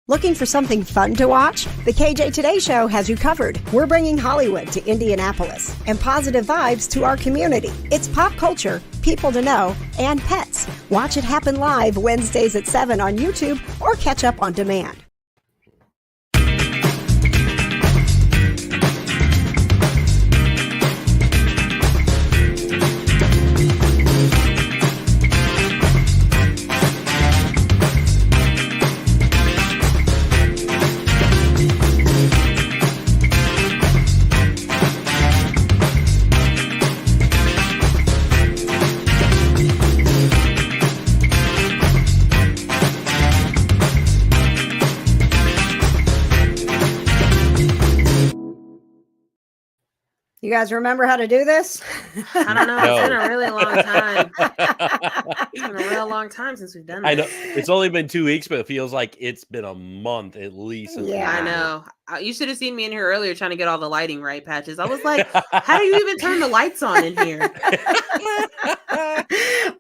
Looking for something fun to watch? The KJ Today Show has you covered. We're bringing Hollywood to Indianapolis and positive vibes to our community. It's pop culture, people to know, and pets. Watch it happen live Wednesdays at 7 on YouTube or catch up on demand. You guys remember how to do this? I don't know. No. It's been a really long time. It's been a real long time since we've done this. I know. It's only been 2 weeks, but it feels like it's been a month at least. Yeah, I know. You should have seen me in here earlier trying to get all the lighting right, Patches. I was like, how do you even turn the lights on in here?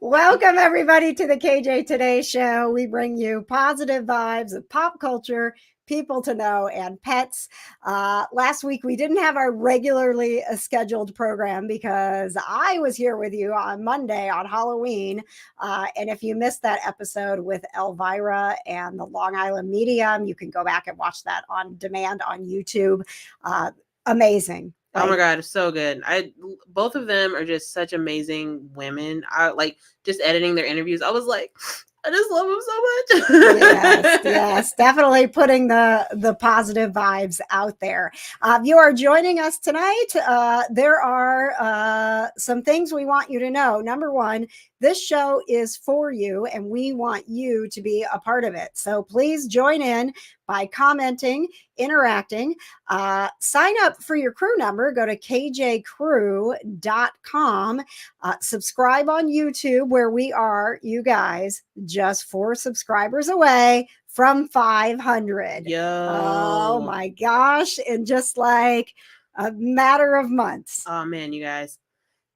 Welcome, everybody, to the KJ Today Show. We bring you positive vibes of pop culture, people to know, and pets. Last week, we didn't have our regularly scheduled program because I was here with you on Monday on Halloween. And if you missed that episode with Elvira and the Long Island Medium, you can go back and watch that on demand on YouTube. Amazing. Right? Oh my God, it's so good. Both of them are just such amazing women. I like just editing their interviews. I was like, I just love him so much. yes, definitely putting the positive vibes out there. You are joining us tonight. There are some things we want you to know. Number one, this show is for you, and we want you to be a part of it. So please join in by commenting, interacting. Sign up for your crew number. Go to kjcrew.com. Subscribe on YouTube, where we are, you guys, just 4 subscribers away from 500. Yo. Oh my gosh. In just like a matter of months. Oh man, you guys.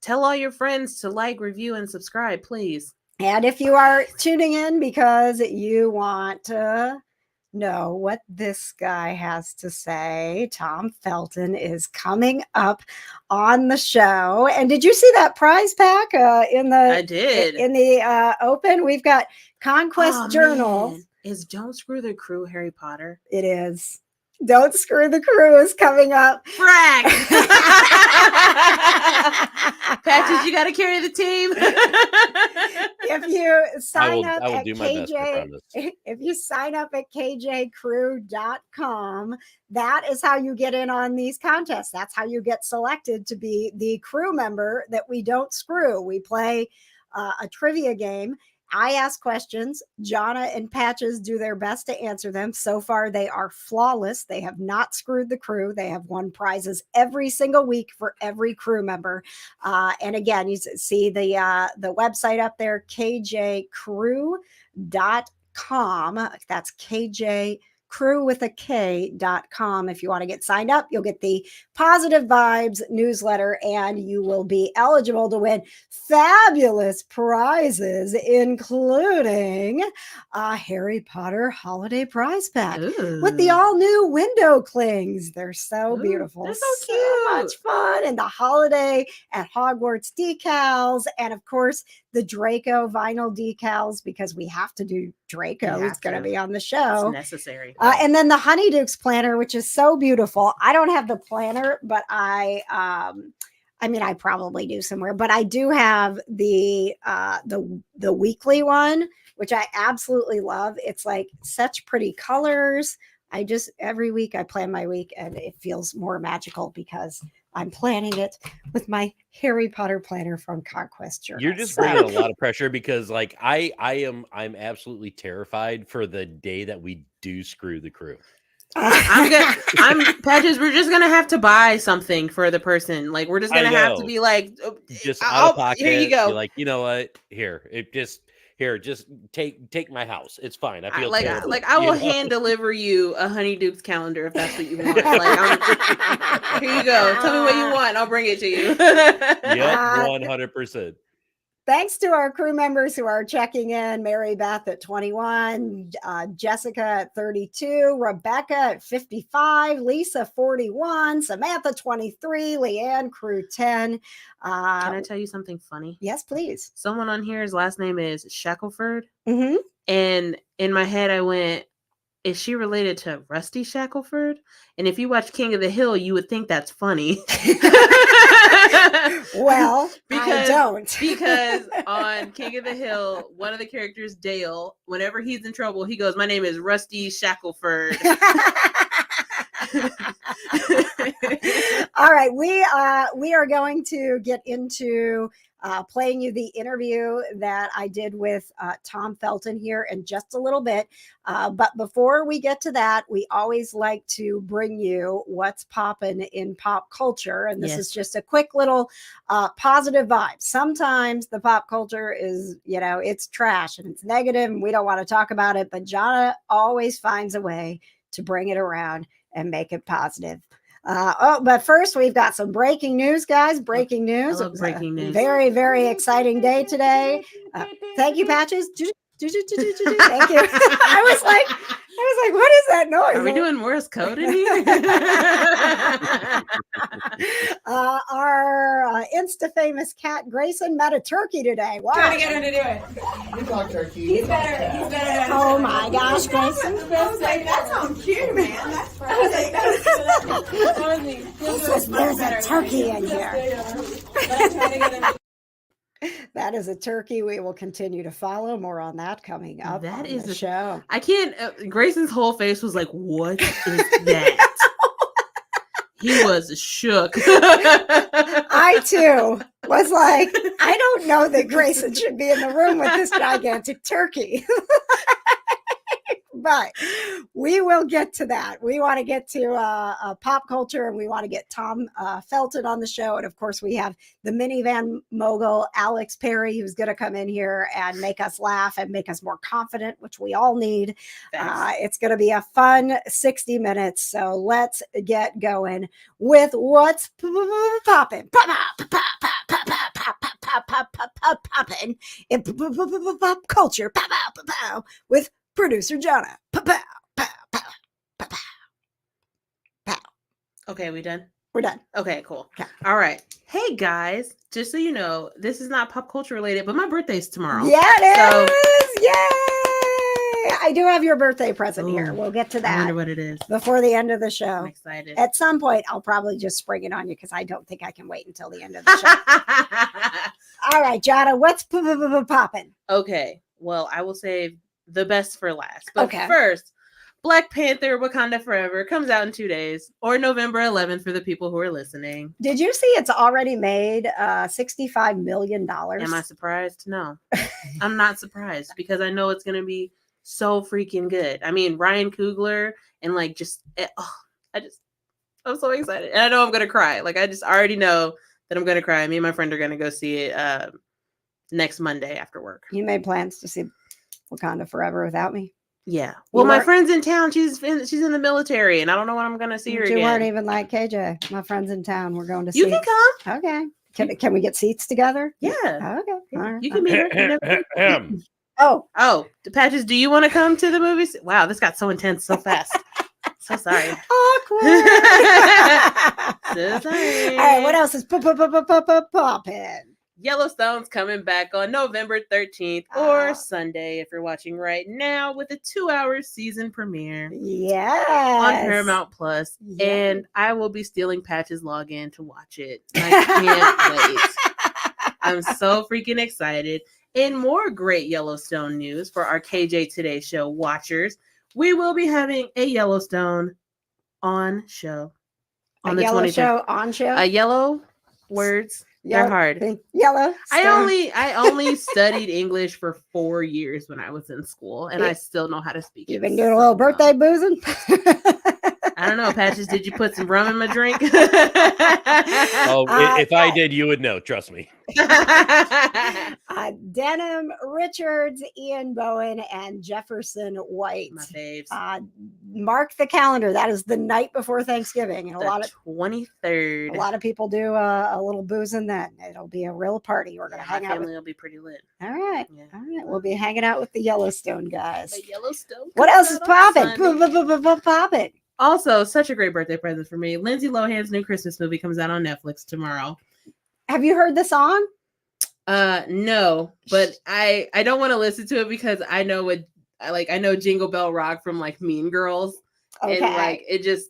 Tell all your friends to like, review, and subscribe, please. And if you are tuning in because you want to know what this guy has to say, Tom Felton is coming up on the show. And did you see that prize pack in the? I did. In the open, we've got Conquest Journal. Man. Is Don't Screw the Krew Harry Potter? It is. Don't Screw the Krew is coming up. Frag! Patches, you got to carry the team. If you sign up at KJ, if you sign up at kjcrew.com, that is how you get in on these contests. That's how you get selected to be the crew member that we don't screw. We play a trivia game. I ask questions. Johna and Patches do their best to answer them. So far, they are flawless. They have not screwed the crew. They have won prizes every single week for every crew member. And again, you see the website up there, kjcrew.com. That's kjcrew.com. If you want to get signed up, you'll get the Positive Vibes newsletter, and you will be eligible to win fabulous prizes, including a Harry Potter holiday prize pack with the all new window clings. They're so beautiful. They're so cute. So much fun. And the holiday at Hogwarts decals. And of course, the Draco vinyl decals, because we have to do Draco. He's going to be on the show. It's necessary. And then the Honeydukes planner, which is so beautiful. I don't have the planner, but I probably do somewhere, but I do have the weekly one, which I absolutely love. It's like such pretty colors. Every week I plan my week, and it feels more magical because I'm planning it with my Harry Potter planner from Conquest Journal. You're just bringing a lot of pressure because like I'm absolutely terrified for the day that we do screw the crew. Patches, we're just gonna have to buy something for the person. Like we're just gonna have to be like, just out of pocket. Here you go. Be like, you know what? Just take my house. It's fine. I feel terrible, I will hand deliver you a Honeydukes calendar if that's what you want. Here you go. Tell me what you want. I'll bring it to you. Yep, 100%. Thanks to our crew members who are checking in. Mary Beth at 21, Jessica at 32, Rebecca at 55, Lisa 41, Samantha 23, Leanne crew 10. Can I tell you something funny? Yes, please. Someone on here's last name is Shackelford. Mm-hmm. And in my head, I went, is she related to Rusty Shackelford? And if you watch King of the Hill, you would think that's funny. Well, I don't. Because on King of the Hill, one of the characters, Dale, whenever he's in trouble, he goes, "My name is Rusty Shackelford." All right, we are going to get into playing you the interview that I did with Tom Felton here in just a little bit. But before we get to that, we always like to bring you what's poppin' in pop culture. And this is just a quick little positive vibe. Sometimes the pop culture is, it's trash and it's negative and we don't want to talk about it. But Johna always finds a way to bring it around and make it positive. But first, we've got some breaking news, guys. Breaking news. I love breaking news. Very, very exciting day today. Thank you, Patches. Thank you. I was like, what is that noise? Are we doing Morse code in here? Our Insta famous cat Grayson met a turkey today. Wow. Trying to get him to do it. You talk turkey. He's better. He's better. Oh my gosh, Grayson! I was like, that sounds cute, man. That's right. I was like, There's a turkey in here. That is a turkey we will continue to follow. More on that coming up. That on is the a show. I can't. Grayson's whole face was like, "What is that?" He was shook. I too was like, I don't know that Grayson should be in the room with this gigantic turkey. But we will get to that. We want to get to pop culture, and we want to get Tom Felton on the show. And of course, we have the minivan mogul, Alex Perry, who's going to come in here and make us laugh and make us more confident, which we all need. It's going to be a fun 60 minutes. So let's get going with what's popping. Popping in pop culture with producer Johna. Okay, we done? We're done. Okay, cool. Okay. All right. Hey guys, just so you know, this is not pop culture related, but my birthday's tomorrow. Yeah, it is. Yay! I do have your birthday present here. We'll get to that. I wonder what it is. Before the end of the I'm show. excited. At some point, I'll probably just spring it on you because I don't think I can wait until the end of the show. All right, Johna, what's popping? Okay. Well, I will save the best for last. But Okay. first, Black Panther Wakanda Forever comes out in 2 days, or November 11th for the people who are listening. Did you see it's already made $65 million? Am I surprised? No. I'm not surprised because I know it's going to be so freaking good. I mean, Ryan Coogler and I'm so excited. And I know I'm going to cry. Like, I just already know that I'm going to cry. Me and my friend are going to go see it next Monday after work. You made plans to see Wakanda Forever without me? Yeah. Well, my friend's in town. She's in the military, and I don't know when I'm going to see her again. You weren't even like KJ. My friend's in town. We're going to see. You can come. Okay. Can we get seats together? Yeah. Okay. All right. You can meet her. Oh, the Patches, do you want to come to the movies? Wow, this got so intense so fast. So sorry. Awkward. So sorry. All right, what else is popping? Yellowstone's coming back on November 13th or Sunday if you're watching right now with a 2-hour season premiere. Yes. On Paramount Plus. Yes. And I will be stealing Patch's login to watch it. I can't wait. I'm so freaking excited. And more great Yellowstone news for our KJ Today Show watchers. We will be having a Yellowstone on show. On the 23rd. A yellow words. They're hard. Yellow. I only studied English for 4 years when I was in school, and I still know how to speak. You've been doing a little birthday boozing. I don't know, Patches. Did you put some rum in my drink? Oh, if I yeah. did, you would know. Trust me. Denham Richards, Ian Bowen, and Jefferson White. My faves. Mark the calendar. That is the night before Thanksgiving, and The 23rd. a lot of people do a little boozing then. It'll be a real party. We're gonna hang My out. family will be pretty lit. All right, Yeah. all right. We'll be hanging out with the Yellowstone guys. The Yellowstone. What else is comes out on popping? Sunday. Popping. Also, such a great birthday present for me. Lindsay Lohan's new Christmas movie comes out on Netflix tomorrow. Have you heard the song? No, but I don't want to listen to it because I know I know Jingle Bell Rock from like Mean Girls. Okay. And like it just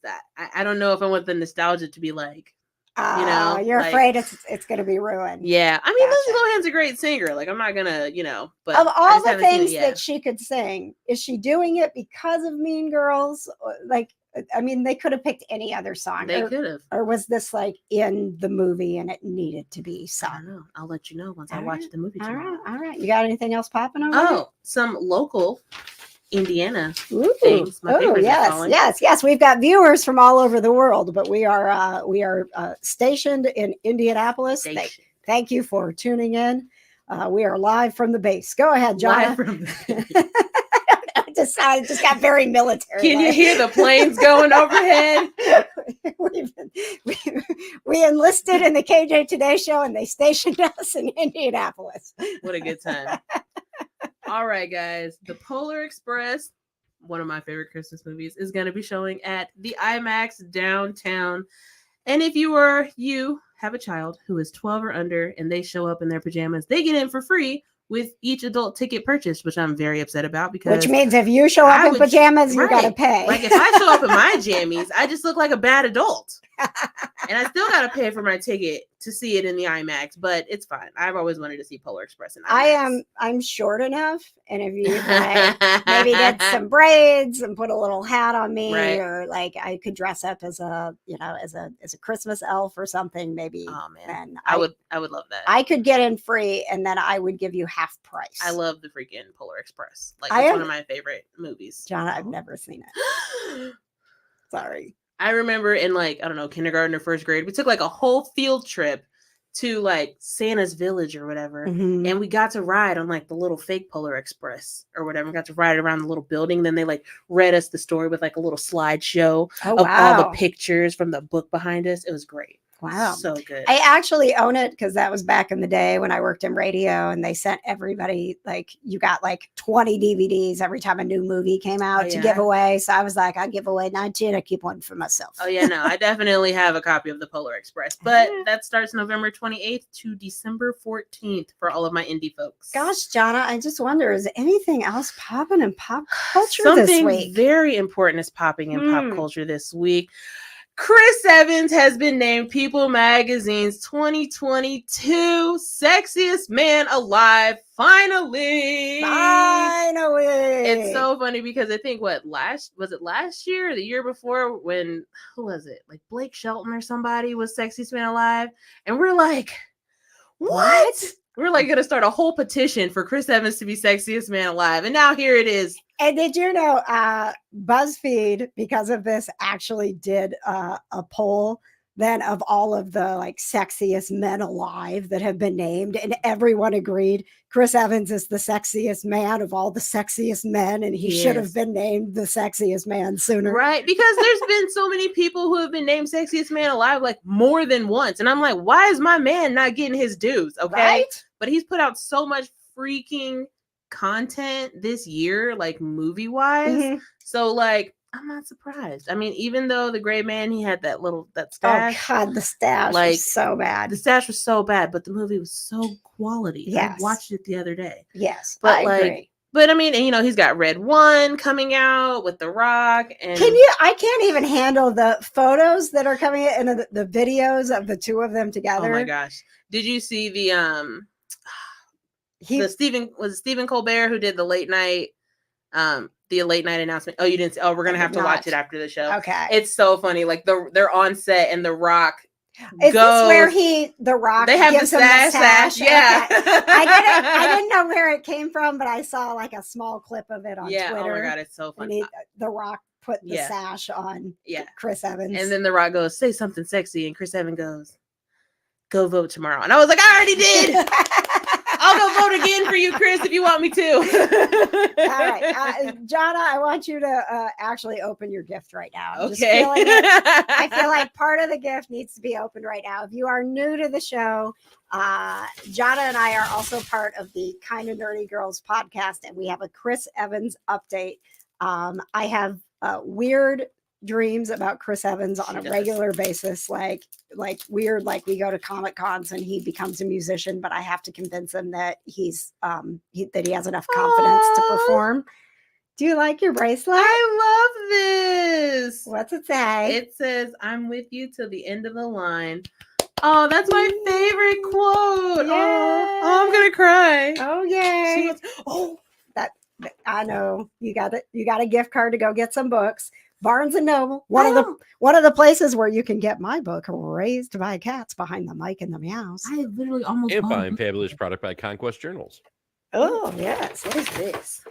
I don't know if I want the nostalgia to be like, you know, you're like, afraid it's gonna be ruined. yeah. I mean, Gotcha. Lindsay Lohan's a great singer. Like I'm not gonna, but Of I all just the haven't seen it things yet. that she could sing, is she doing it because of Mean Girls? Like, I mean, they could have picked any other song. They could have. Or was this like in the movie and it needed to be I sung? don't know. I'll let you know once I All watch right, the movie All tomorrow. right, all right. You got anything else popping over there? Oh, some local Indiana Ooh. things. My Oh, favorites are yes, calling. yes. We've got viewers from all over the world, but we are stationed in Indianapolis. Station. Thank you for tuning in. We are live from the base. Go ahead, Johna. Live from the I just got very military. Can you hear the planes going overhead? we enlisted in the KJ Today show and they stationed us in Indianapolis. What a good time. All right, guys. The Polar Express, one of my favorite Christmas movies, is going to be showing at the IMAX downtown. And if you have a child who is 12 or under and they show up in their pajamas, they get in for free with each adult ticket purchased, which I'm very upset about because which means if you show up in pajamas, you got to pay. Like if I show up in my jammies, I just look like a bad adult. And I still got to pay for my ticket to see it in the IMAX, but it's fine. I've always wanted to see Polar Express in IMAX. I'm short enough, and if you like, maybe get some braids and put a little hat on me, Right. or like I could dress up as a Christmas elf or something. Maybe. Oh man, then I would love that. I could get in free, and then I would give you half price. I love the freaking Polar Express. Like I it's am- one of my favorite movies. Johna, I've never seen it. Sorry. I remember in like, I don't know, kindergarten or first grade, we took like a whole field trip to like Santa's Village or whatever. Mhm. And we got to ride on like the little fake Polar Express or whatever. We got to ride around the little building. Then they like read us the story with like a little slideshow Oh, of all the wow. pictures from the book behind us. It was great. Wow. So good. I actually own it because that was back in the day when I worked in radio, and they sent everybody like you got like 20 DVDs every time a new movie came out Oh, to yeah. give away. So I was like, I'll give away 19. I keep one for myself. Oh yeah, no, I definitely have a copy of the Polar Express, but that starts November 28th to December 14th for all of my indie folks. Gosh, Johna, I just wonder, is anything else popping in pop culture this Something week? very important is popping in pop Hmm. culture this week. Chris Evans has been named People Magazine's 2022 Sexiest Man Alive. Finally. Finally. It's so funny because I think last year or the year before when who was it? Like Blake Shelton or somebody was Sexiest Man Alive. And we're like, what? We're like gonna start a whole petition for Chris Evans to be Sexiest Man Alive. And now here it is. And did you know BuzzFeed, because of this, actually did a poll then of all of the like sexiest men alive that have been named, and everyone agreed Chris Evans is the sexiest man of all the sexiest men, and he should have Yes. been named the sexiest man sooner. Right, because there's been so many people who have been named Sexiest Man Alive like more than once. And I'm like, why is my man not getting his dues? Okay. Right? But he's put out so much freaking content this year, like movie wise. Mhm. So like I'm not surprised. I mean, even though the Gray Man, he had that Oh stash. God, the stash Like, was so bad. The stash was so bad, but the movie was so quality. Yes. I watched it the other day. Yes, But I like, agree. but I mean, and, he's got Red One coming out with The Rock, and I can't even handle the photos that are coming in and the videos of the two of them together. oh my gosh, did you see the He, Stephen Colbert who did the late night announcement? Oh, you didn't see, oh, we're gonna I have did to watch not. it after the show. okay. It's so funny. Like they're on set and The Rock Is goes, this where The Rock they have the gives him the sash, yeah. Okay. I didn't know where it came from, but I saw like a small clip of it on yeah, Twitter. oh my god, it's so And funny. The Rock put the Yeah. sash on Yeah. Chris Evans. And then The Rock goes, say something sexy. And Chris Evans goes, go vote tomorrow. And I was like, I already did. I'll go vote again for you, Chris, if you want me to. All right. Johna, I want you to actually open your gift right now. I'm just Okay. feeling it. I feel like part of the gift needs to be opened right now. If you are new to the show, Johna and I are also part of the Kind of Nerdy Girls podcast, and we have a Chris Evans update. I have weird dreams about Chris Evans on a regular basis, like weird, like we go to Comic Cons and he becomes a musician, but I have to convince him that that he has enough confidence to perform. Do you like your bracelet? I love this. What's it say? It says, I'm with you till the end of the line. Oh, that's my favorite quote. Oh, I'm going to cry. Oh, yay. That I know. You got it. You got a gift card to go get some books. Barnes and Noble, one of the places where you can get my book, Raised by Cats, Behind the Mic and the Meows. I literally almost And fine, fabulous product by Conquest Journals. Oh, yes. What is this?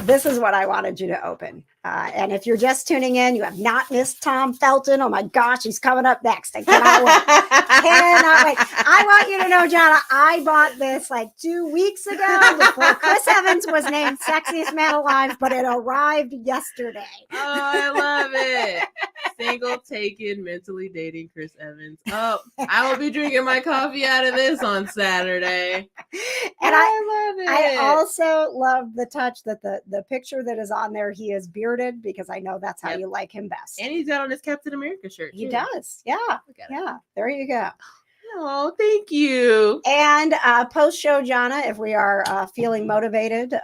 This is what I wanted you to open. And if you're just tuning in, you have not missed Tom Felton. Oh my gosh, he's coming up next. I cannot wait. Cannot wait. I want you to know, Johna, I bought this like 2 weeks ago before Chris Evans was named Sexiest Man Alive, but it arrived yesterday. Oh, I love it. Single, taken, mentally dating Chris Evans. Oh, I will be drinking my coffee out of this on Saturday. And I love it. I also love the touch that the picture that is on there, he is bearded, because I know that's how you like him best. And he's got on his Captain America shirt. He too. does. Yeah. Yeah. There you go. Oh, thank you. And post show, Johna, if we are feeling motivated,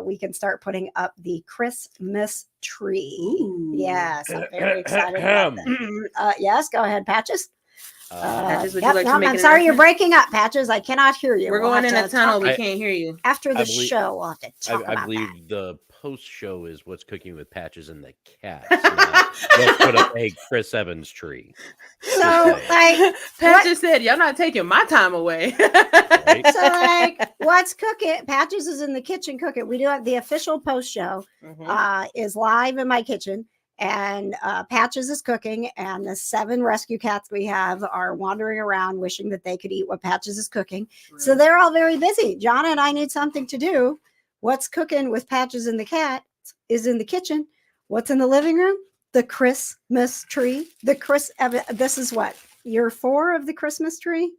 we can start putting up the Christmas tree. Ooh. Yes, I'm very excited about that. Yes, go ahead, Patches. Patches, would you like to make I'm an sorry, you're announcement? breaking up, Patches. I cannot hear you. We're We'll going have in to a tunnel. talk We can't hear you. after the believe- show. We'll have to talk I about believe the post show is what's cooking with Patches and the Cats. Let's put up a Chris Evans tree. that. So, like, Patches said, y'all not taking my time away. Right? so like, what's cooking? Patches is in the kitchen cooking. We do have the official post show. Mhm. Is live in my kitchen, and Patches is cooking, and the 7 rescue cats we have are wandering around wishing that they could eat what Patches is cooking. So they're all very busy. Johna and I need something to do. What's cooking with Patches and the cat is in the kitchen. What's in the living room? The Christmas tree. This is what, year 4 of the Christmas tree?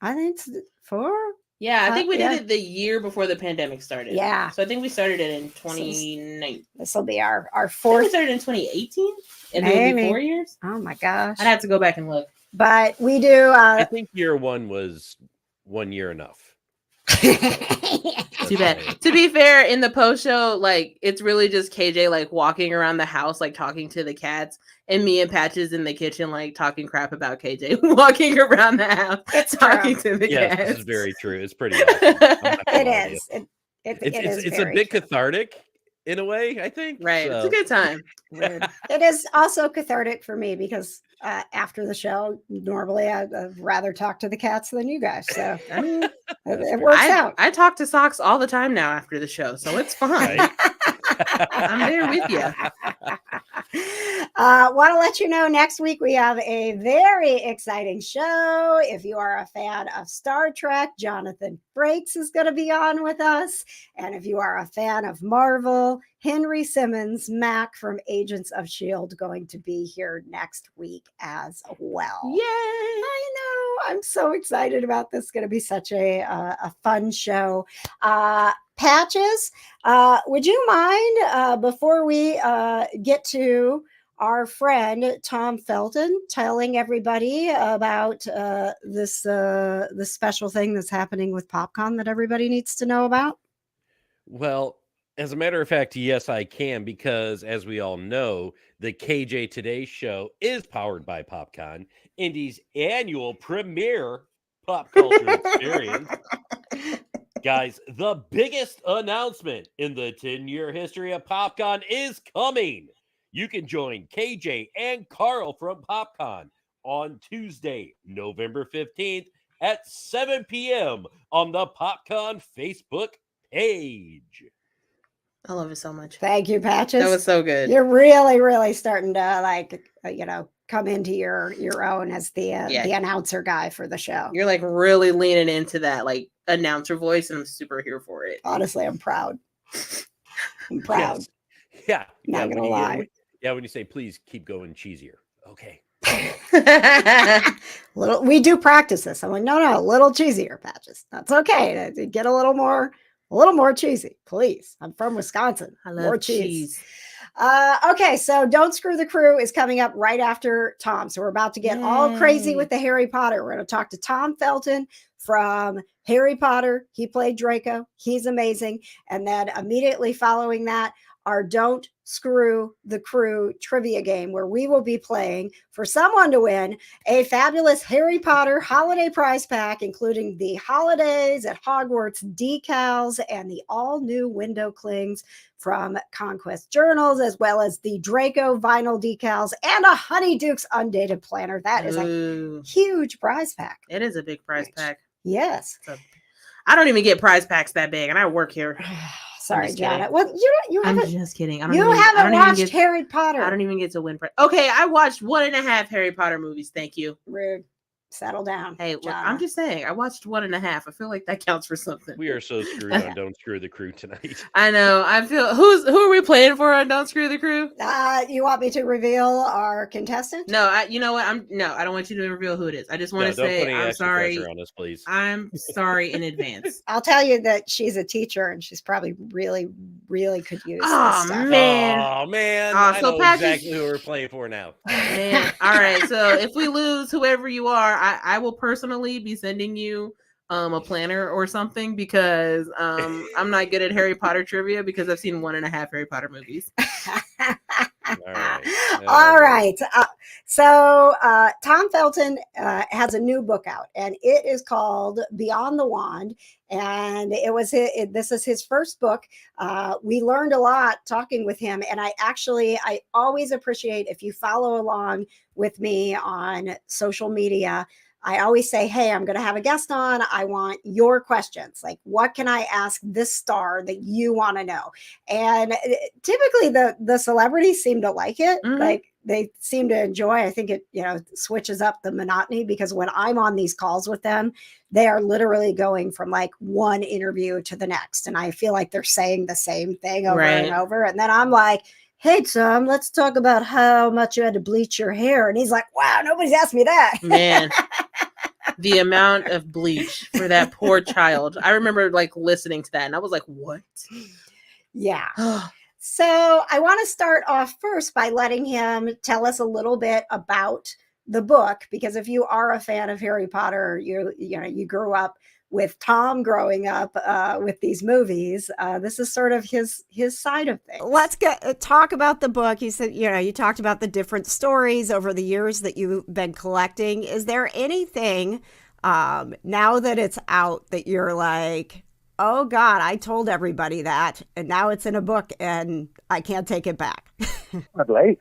I think it's 4. Yeah, I think we yeah. did it the year before the pandemic started. Yeah. So I think we started it in 2019. This will be our I think we 4th. started in 2018. And it'll Maybe. be 4 years. Oh my gosh. I'd have to go back and look. But we do. I think year 1 was 1 year enough. Too bad. To be fair, in the post show, like it's really just KJ like walking around the house, like talking to the cats, and me and Patches in the kitchen, like talking crap about KJ walking around the house, It's talking to the Yes, cats. this is very true. It's pretty awesome. I'm not gonna It lie to you. is. It It's a very bit true. cathartic in a way, I think. Right. It's So, a good time. It is also cathartic for me because after the show, normally I'd rather talk to the cats than you guys. So I mean, it works out. I talk to Socks all the time now after the show, so it's fine. right? I'm there with you. Want to let you know next week we have a very exciting show. If you are a fan of Star Trek, Jonathan Frakes is going to be on with us. And if you are a fan of Marvel, Henry Simmons, Mac from Agents of S.H.I.E.L.D., going to be here next week as well. Yay! I know. I'm so excited about this. It's going to be such a fun show. Patches, would you mind, before we get to our friend Tom Felton, telling everybody about this special thing that's happening with PopCon that everybody needs to know about? Well, as a matter of fact, yes, I can, because as we all know, the KJ Today show is powered by PopCon, Indy's annual premier pop culture experience. Guys, the biggest announcement in the 10-year history of PopCon is coming. You can join KJ and Carl from PopCon on Tuesday, November 15th at 7 p.m. on the PopCon Facebook page. I love it so much. Thank you, Patches. That was so good. You're really, really starting to like, come into your own as the announcer guy for the show. You're like really leaning into that like announcer voice, and I'm super here for it. Honestly, I'm proud. I'm proud. Yes. Yeah. Not gonna lie. When you say please keep going cheesier. Okay. We do practice this. I'm like, no, a little cheesier, Patches. That's okay. Get a little more cheesy, please. I'm from Wisconsin. I love more cheese. Okay, so Don't Screw the Crew is coming up right after Tom. So we're about to get all crazy with the Harry Potter. We're going to talk to Tom Felton from Harry Potter. He played Draco. He's amazing. And then immediately following that, our Don't Screw the Crew trivia game, where we will be playing for someone to win a fabulous Harry Potter holiday prize pack, including the Holidays at Hogwarts decals and the all new window clings from Conquest Journals, as well as the Draco vinyl decals and a Honeydukes undated planner. That is a huge prize pack. It is a big prize pack. Yes. I don't even get prize packs that big, and I work here. Sorry, Johna. Well, you I'm haven't. just kidding. You haven't watched Harry Potter. I don't even get to win. Okay, I watched 1.5 Harry Potter movies. Thank you. Rude. Settle down. Hey, look, I'm just saying. I watched 1.5. I feel like that counts for something. We are so screwed on Don't Screw the Crew tonight. I know. I feel. Who are we playing for on Don't Screw the Crew? You want me to reveal our contestant? No, you know what? I don't want you to reveal who it is. I just want to say I'm sorry. On us, please. I'm sorry in advance. I'll tell you that she's a teacher and she's probably really, really could use this stuff. Man. I so know exactly who we're playing for now. Man. All right. So if we lose, whoever you are, I will personally be sending you a planner or something, because I'm not good at Harry Potter trivia because I've seen 1.5 Harry Potter movies. All right. So Tom Felton has a new book out, and it is called Beyond the Wand. And this is his first book. We learned a lot talking with him, and I always appreciate if you follow along with me on social media. I always say, hey, I'm going to have a guest on. I want your questions. Like, what can I ask this star that you want to know? And typically the celebrities seem to like it. Mm-hmm. Like, they seem to enjoy. I think it, switches up the monotony, because when I'm on these calls with them, they are literally going from like one interview to the next. And I feel like they're saying the same thing over and over. And then I'm like, hey, Tom, let's talk about how much you had to bleach your hair. And he's like, wow, nobody's asked me that. Man, the amount of bleach for that poor child. I remember like listening to that and I was like, what? Yeah. So I want to start off first by letting him tell us a little bit about the book, because if you are a fan of Harry Potter, you grew up with Tom growing up with these movies. This is sort of his side of things. Let's talk about the book. You said, you talked about the different stories over the years that you've been collecting. Is there anything now that it's out that you're like, oh God, I told everybody that, and now it's in a book and I can't take it back? Probably.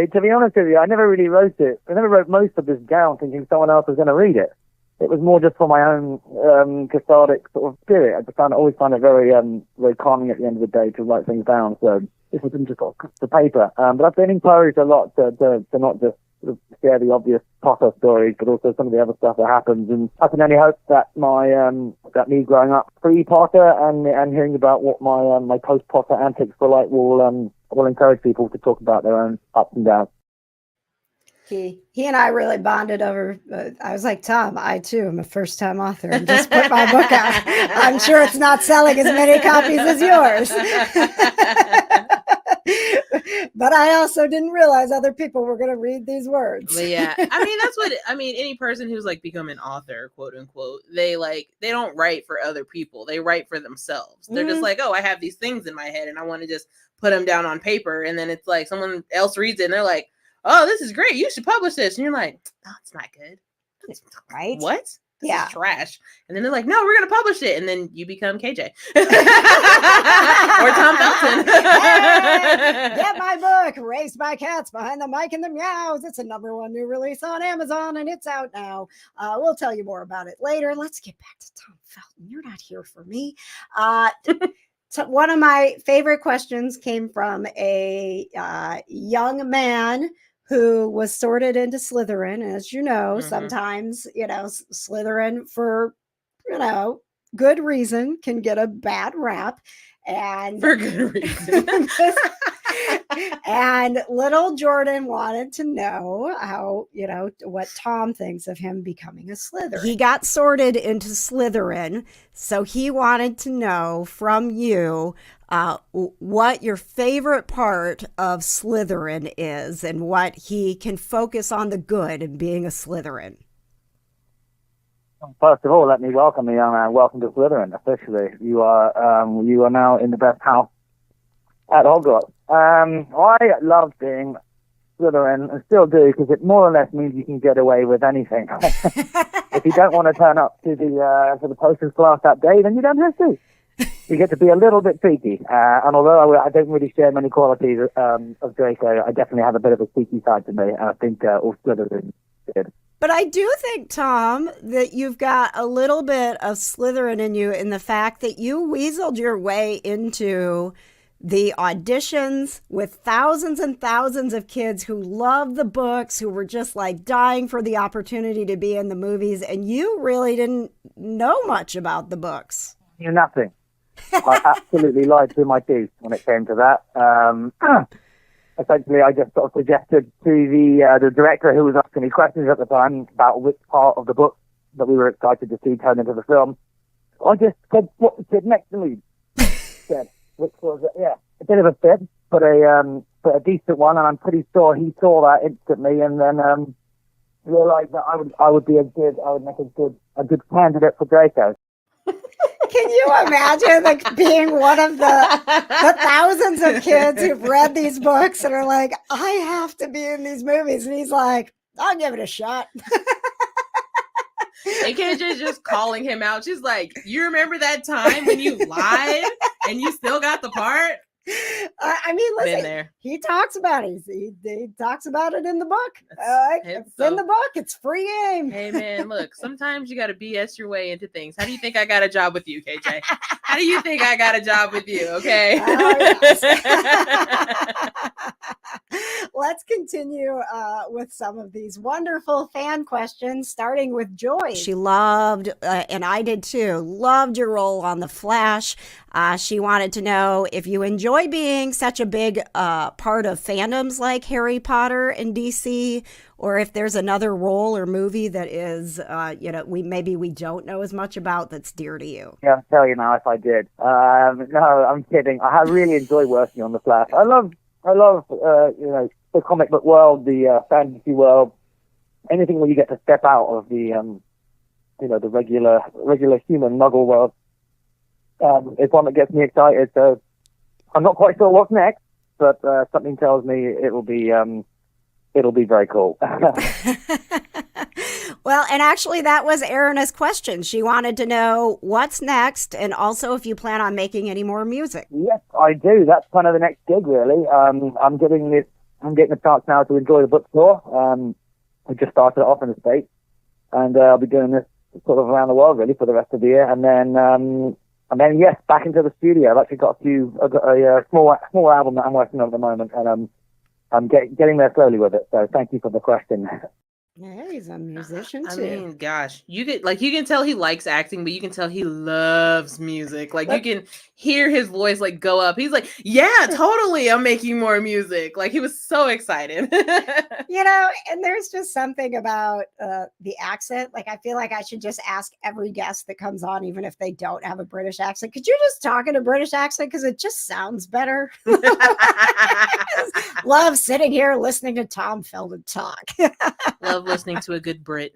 To be honest with you, I never really wrote it. I never wrote most of this down thinking someone else was going to read it. It was more just for my own cathartic sort of spirit. I just always find it very very calming at the end of the day to write things down. So this was just the paper. But I've been encouraged a lot to not just sort of share the obvious Potter stories, but also some of the other stuff that happens. And I can only hope that that me growing up pre-Potter and hearing about what my post-Potter antics were like will encourage people to talk about their own ups and downs. He and I really bonded over. I was like, Tom, I too am a first-time author and just put my book out. I'm sure it's not selling as many copies as yours. But I also didn't realize other people were going to read these words. But yeah, any person who's like become an author, quote unquote, they don't write for other people. They write for themselves. They're just like, oh, I have these things in my head and I want to just put them down on paper. And then it's like someone else reads it and they're like, oh, this is great. You should publish this. And you're like, no, it's not good. Right? What? This is trash. And then they're like, no, we're going to publish it. And then you become KJ. Or Tom Felton. Hey, get my book, Raised by Cats Behind the Mic and the Meows. It's a #1 new release on Amazon and it's out now. We'll tell you more about it later. Let's get back to Tom Felton. You're not here for me. one of my favorite questions came from a young man who was sorted into Slytherin. As you know, sometimes, Slytherin, for, good reason, can get a bad rap. And For good reason. and little Jordan wanted to know how, what Tom thinks of him becoming a Slytherin. He got sorted into Slytherin, so he wanted to know from you what your favorite part of Slytherin is and what he can focus on the good in being a Slytherin. First of all, let me welcome you, young man. Welcome to Slytherin, officially. You are now in the best house at Hogwarts. I love being Slytherin, and still do, because it more or less means you can get away with anything. If you don't want to turn up to the posters class that day, then you don't have to. You get to be a little bit freaky. And although I don't really share many qualities of Draco, I definitely have a bit of a freaky side to me. And I think all Slytherin did. But I do think, Tom, that you've got a little bit of Slytherin in you in the fact that you weaseled your way into the auditions with thousands and thousands of kids who loved the books, who were just like dying for the opportunity to be in the movies, and you really didn't know much about the books. I knew nothing. I absolutely lied through my teeth when it came to that. Essentially, I just sort of suggested to the director, who was asking me questions at the time about which part of the book that we were excited to see turned into the film. I just said what the kid next to me said, which was a bit of a fib, but a decent one, and I'm pretty sure he saw that instantly, and then realised that I would make a good candidate for Draco. Can you imagine being one of the thousands of kids who've read these books and are like, I have to be in these movies? And he's like, I'll give it a shot. And KJ's just calling him out. She's like, you remember that time when you lied and you still got the part? I mean, listen, he talks about it. He talks about it in the book. It's in the book. It's free game. Hey, man, look, sometimes you got to BS your way into things. How do you think I got a job with you, KJ? How do you think I got a job with you? Okay. Let's continue with some of these wonderful fan questions, starting with Joy. She loved, and I did too, loved your role on The Flash. She wanted to know if you enjoy being such a big part of fandoms like Harry Potter and DC, or if there's another role or movie that is, we don't know as much about that's dear to you. Yeah, I'll tell you now if I did. No, I'm kidding. I really enjoy working on The Flash. I love the comic book world, the fantasy world, anything where you get to step out of the the regular human muggle world. It's one that gets me excited. So I'm not quite sure what's next, but something tells me it'll be very cool. Well, and actually that was Erina's question. She wanted to know what's next, and also if you plan on making any more music. Yes, I do. That's kind of the next gig, really. I'm getting a chance now to enjoy the book tour. I just started it off in the States, and I'll be doing this sort of around the world, really, for the rest of the year. And then, yes, back into the studio. I've actually got a small album that I'm working on at the moment, and I'm getting there slowly with it. So thank you for the question. Yeah, he's a musician too. I mean, gosh, you can tell he likes acting, but you can tell he loves music. Like, you can hear his voice like go up. He's like, yeah, totally, I'm making more music. Like, he was so excited. And there's just something about the accent. Like, I feel like I should just ask every guest that comes on, even if they don't have a British accent, could you just talk in a British accent? Because it just sounds better. Love sitting here listening to Tom Felton talk. Love listening to a good Brit.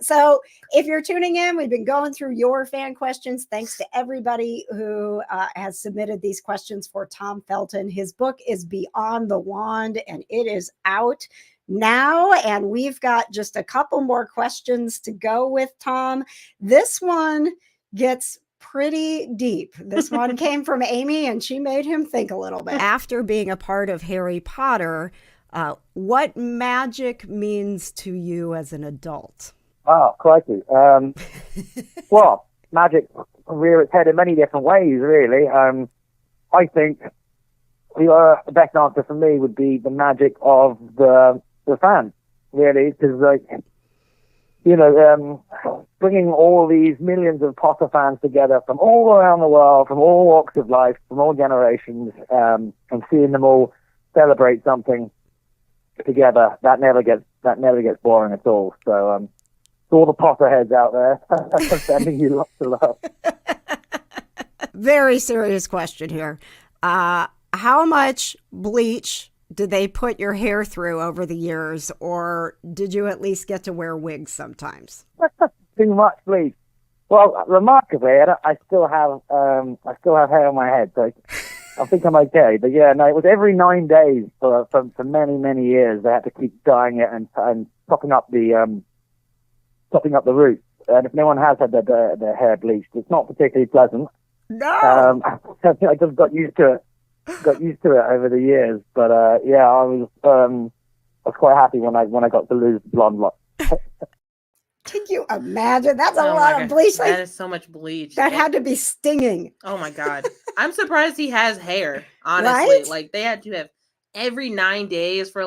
So if you're tuning in, we've been going through your fan questions. Thanks to everybody who has submitted these questions for Tom Felton. His book is Beyond the Wand, and it is out now. And we've got just a couple more questions to go with, Tom. This one gets pretty deep. This one came from Amy, and she made him think a little bit. After being a part of Harry Potter, what magic means to you as an adult? Oh, crikey. Well, magic rear its head in many different ways, really. I think the best answer for me would be the magic of the fans, really, because, like, you know, bringing all these millions of Potter fans together from all around the world, from all walks of life, from all generations, and seeing them all celebrate something together, that never gets boring at all. So, to all the Potter heads out there, sending you lots of love. Very serious question here. How much bleach did they put your hair through over the years, or did you at least get to wear wigs sometimes? Too much, please. Well, remarkably, I still have hair on my head, so I think I'm okay. But yeah, no, it was every 9 days for many years. They had to keep dyeing it and topping up the roots. And if no one has had their hair bleached, it's not particularly pleasant. No. I just got used to it. Over the years, but yeah, I was quite happy when I got to lose the blonde lock. Can you imagine? That's a Oh my lot of God. bleach. Like, That is so much bleach. that had to be stinging. Oh my God. I'm surprised he has hair, honestly. Right? Like, they had to have every 9 days for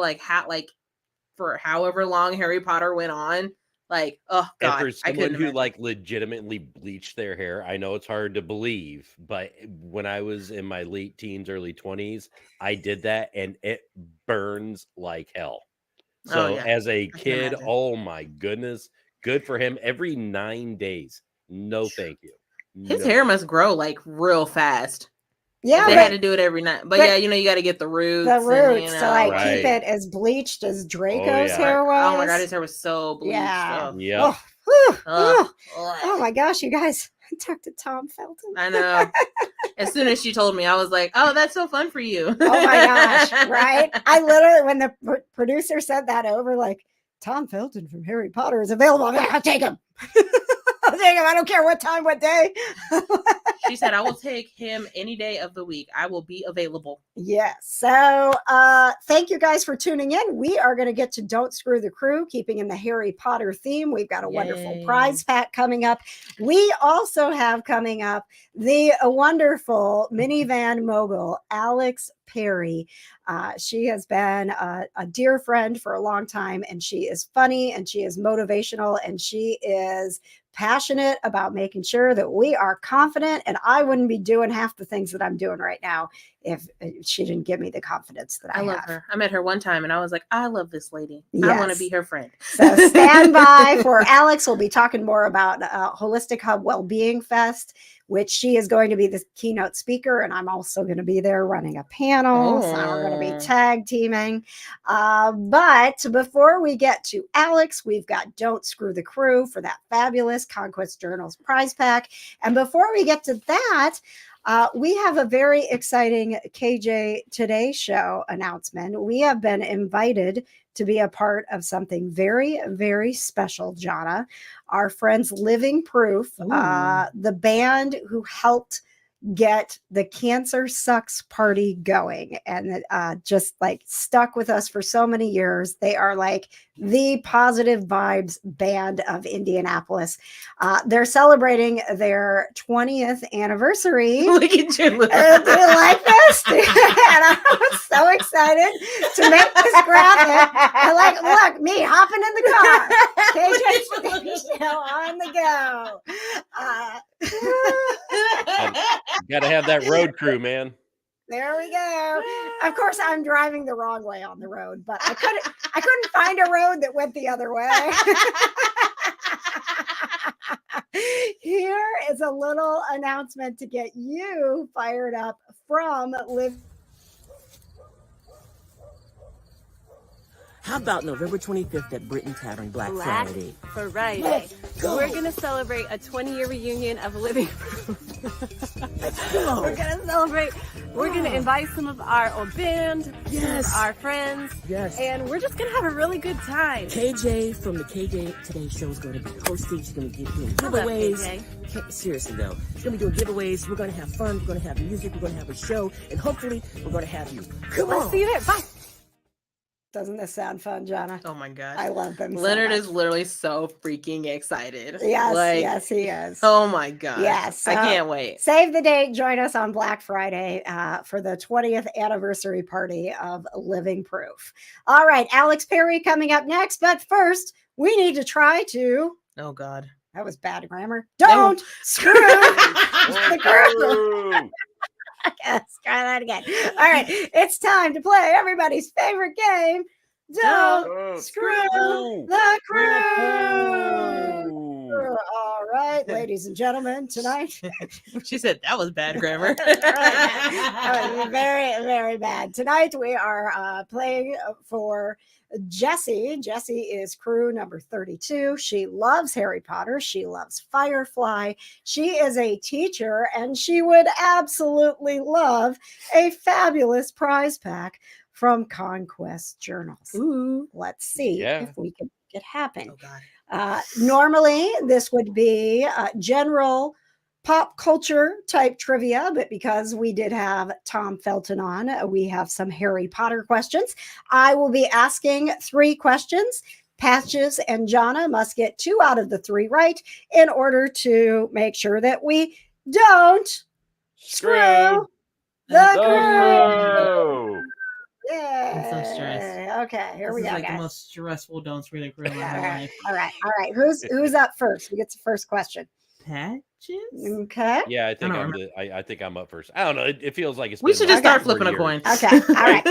for however long Harry Potter went on. Like, oh And God. for I someone couldn't who imagine. like legitimately bleached their hair, I know it's hard to believe, but when I was in my late teens, early 20s, I did that and it burns like hell. So yeah. as a can kid, imagine. oh my goodness, good for him. Every 9 days. No, thank you. His No. hair must grow like real fast. Yeah, They but had to do it every night. But yeah, you know, you got to get the roots. the roots and, to like Right. keep it as bleached as Draco's yeah. hair was. Oh my God, his hair was so bleached. Yeah. Oh, Yep. Oh, whew, Ugh. oh my gosh, you guys! I talked to Tom Felton. I know. As soon as she told me, I was like, "Oh, that's so fun for you." Oh my gosh, right? I literally, when the producer said that over, like, Tom Felton from Harry Potter is available, I'm like, I'll take him. I'll take him. I don't care what time, what day. She said, "I will take him any day of the week. I will be available." Yes. So thank you guys for tuning in. We are going to get to Don't Screw the Crew, keeping in the Harry Potter theme. We've got a wonderful Yay. prize pack coming up. We also have coming up the wonderful minivan mogul, Alex Perry. She has been a dear friend for a long time, and she is funny and she is motivational and she is passionate about making sure that we are confident. And I wouldn't be doing half the things that I'm doing right now if she didn't give me the confidence that I I love have. her. I met her one time and I was like, I love this lady. I want to Yes. be her friend. So stand by for Alex. We'll be talking more about Holistic Hub Wellbeing Fest, which she is going to be the keynote speaker, and I'm also going to be there running a panel. So we're going to Oh. be tag teaming. But before we get to Alex, we've got Don't Screw the Crew for that fabulous Conquest Journals prize pack. And before we get to that, we have a very exciting KJ Today show announcement. We have been invited to be a part of something very, very special, Johna. Our friends Living Proof, the band who helped get the Cancer Sucks party going and just like stuck with us for so many years. They are like the positive vibes band of Indianapolis. They're celebrating their 20th anniversary. Look at you. Do you like this? And I'm so excited to make this graphic. I like, look, me hopping in the car. KJ's show on the go. Got to have that road crew, man. There we go. Of course, I'm driving the wrong way on the road, but I couldn't find a road that went the other way. Here is a little announcement to get you fired up from Live. How about November 25th at Britain Tavern, Black Friday? Friday. We're going to celebrate a 20-year reunion of Living Proof. We're going to celebrate. We're going to invite some of our old band, Yes. our friends, Yes. and we're just going to have a really good time. KJ from the KJ Today Show is going to be hosting. She's going to be doing I love giveaways. KJ. Seriously, though. She's going to be doing giveaways. We're going to have fun. We're going to have music. We're going to have a show. And hopefully, we're going to have you. Come Let's on. see you there. Bye. Doesn't this sound fun, Johna? Oh my gosh. I love them. Leonard so is literally so freaking excited. Yes, Like, yes, he is. Oh my gosh. Yes, I can't wait. Save the date. Join us on Black Friday for the 20th anniversary party of Living Proof. All right, Alex Perry coming up next. But first, we need to try to. Oh God. That was bad grammar. Don't screw the crew. Yes, try that again. All right, it's time to play everybody's favorite game. Don't screw the crew. All right, ladies and gentlemen, tonight. She said that was bad grammar. Very, very bad. Tonight we are playing for Jessie. Jessie is crew number 32. She loves Harry Potter. She loves Firefly. She is a teacher, and she would absolutely love a fabulous prize pack from Conquest Journals. Ooh. Let's see Yeah. if we can make it happen. Oh God. Normally, this would be general pop culture type trivia, but because we did have Tom Felton on, we have some Harry Potter questions. I will be asking 3 questions. Patches and Johna must get 2 out of the 3 right in order to make sure that we don't screw the crew. Yeah. I'm so stressed. Okay, here we This go, is like guys. the most stressful Don't Screw the Crew in All my right, life. all right, all right. Who's up first? Who gets the first question? Patches? Okay. Yeah, I think don't I think I'm up first. I don't know. It feels like it's. We been should like just start 4 flipping a years. coin. Okay. All right.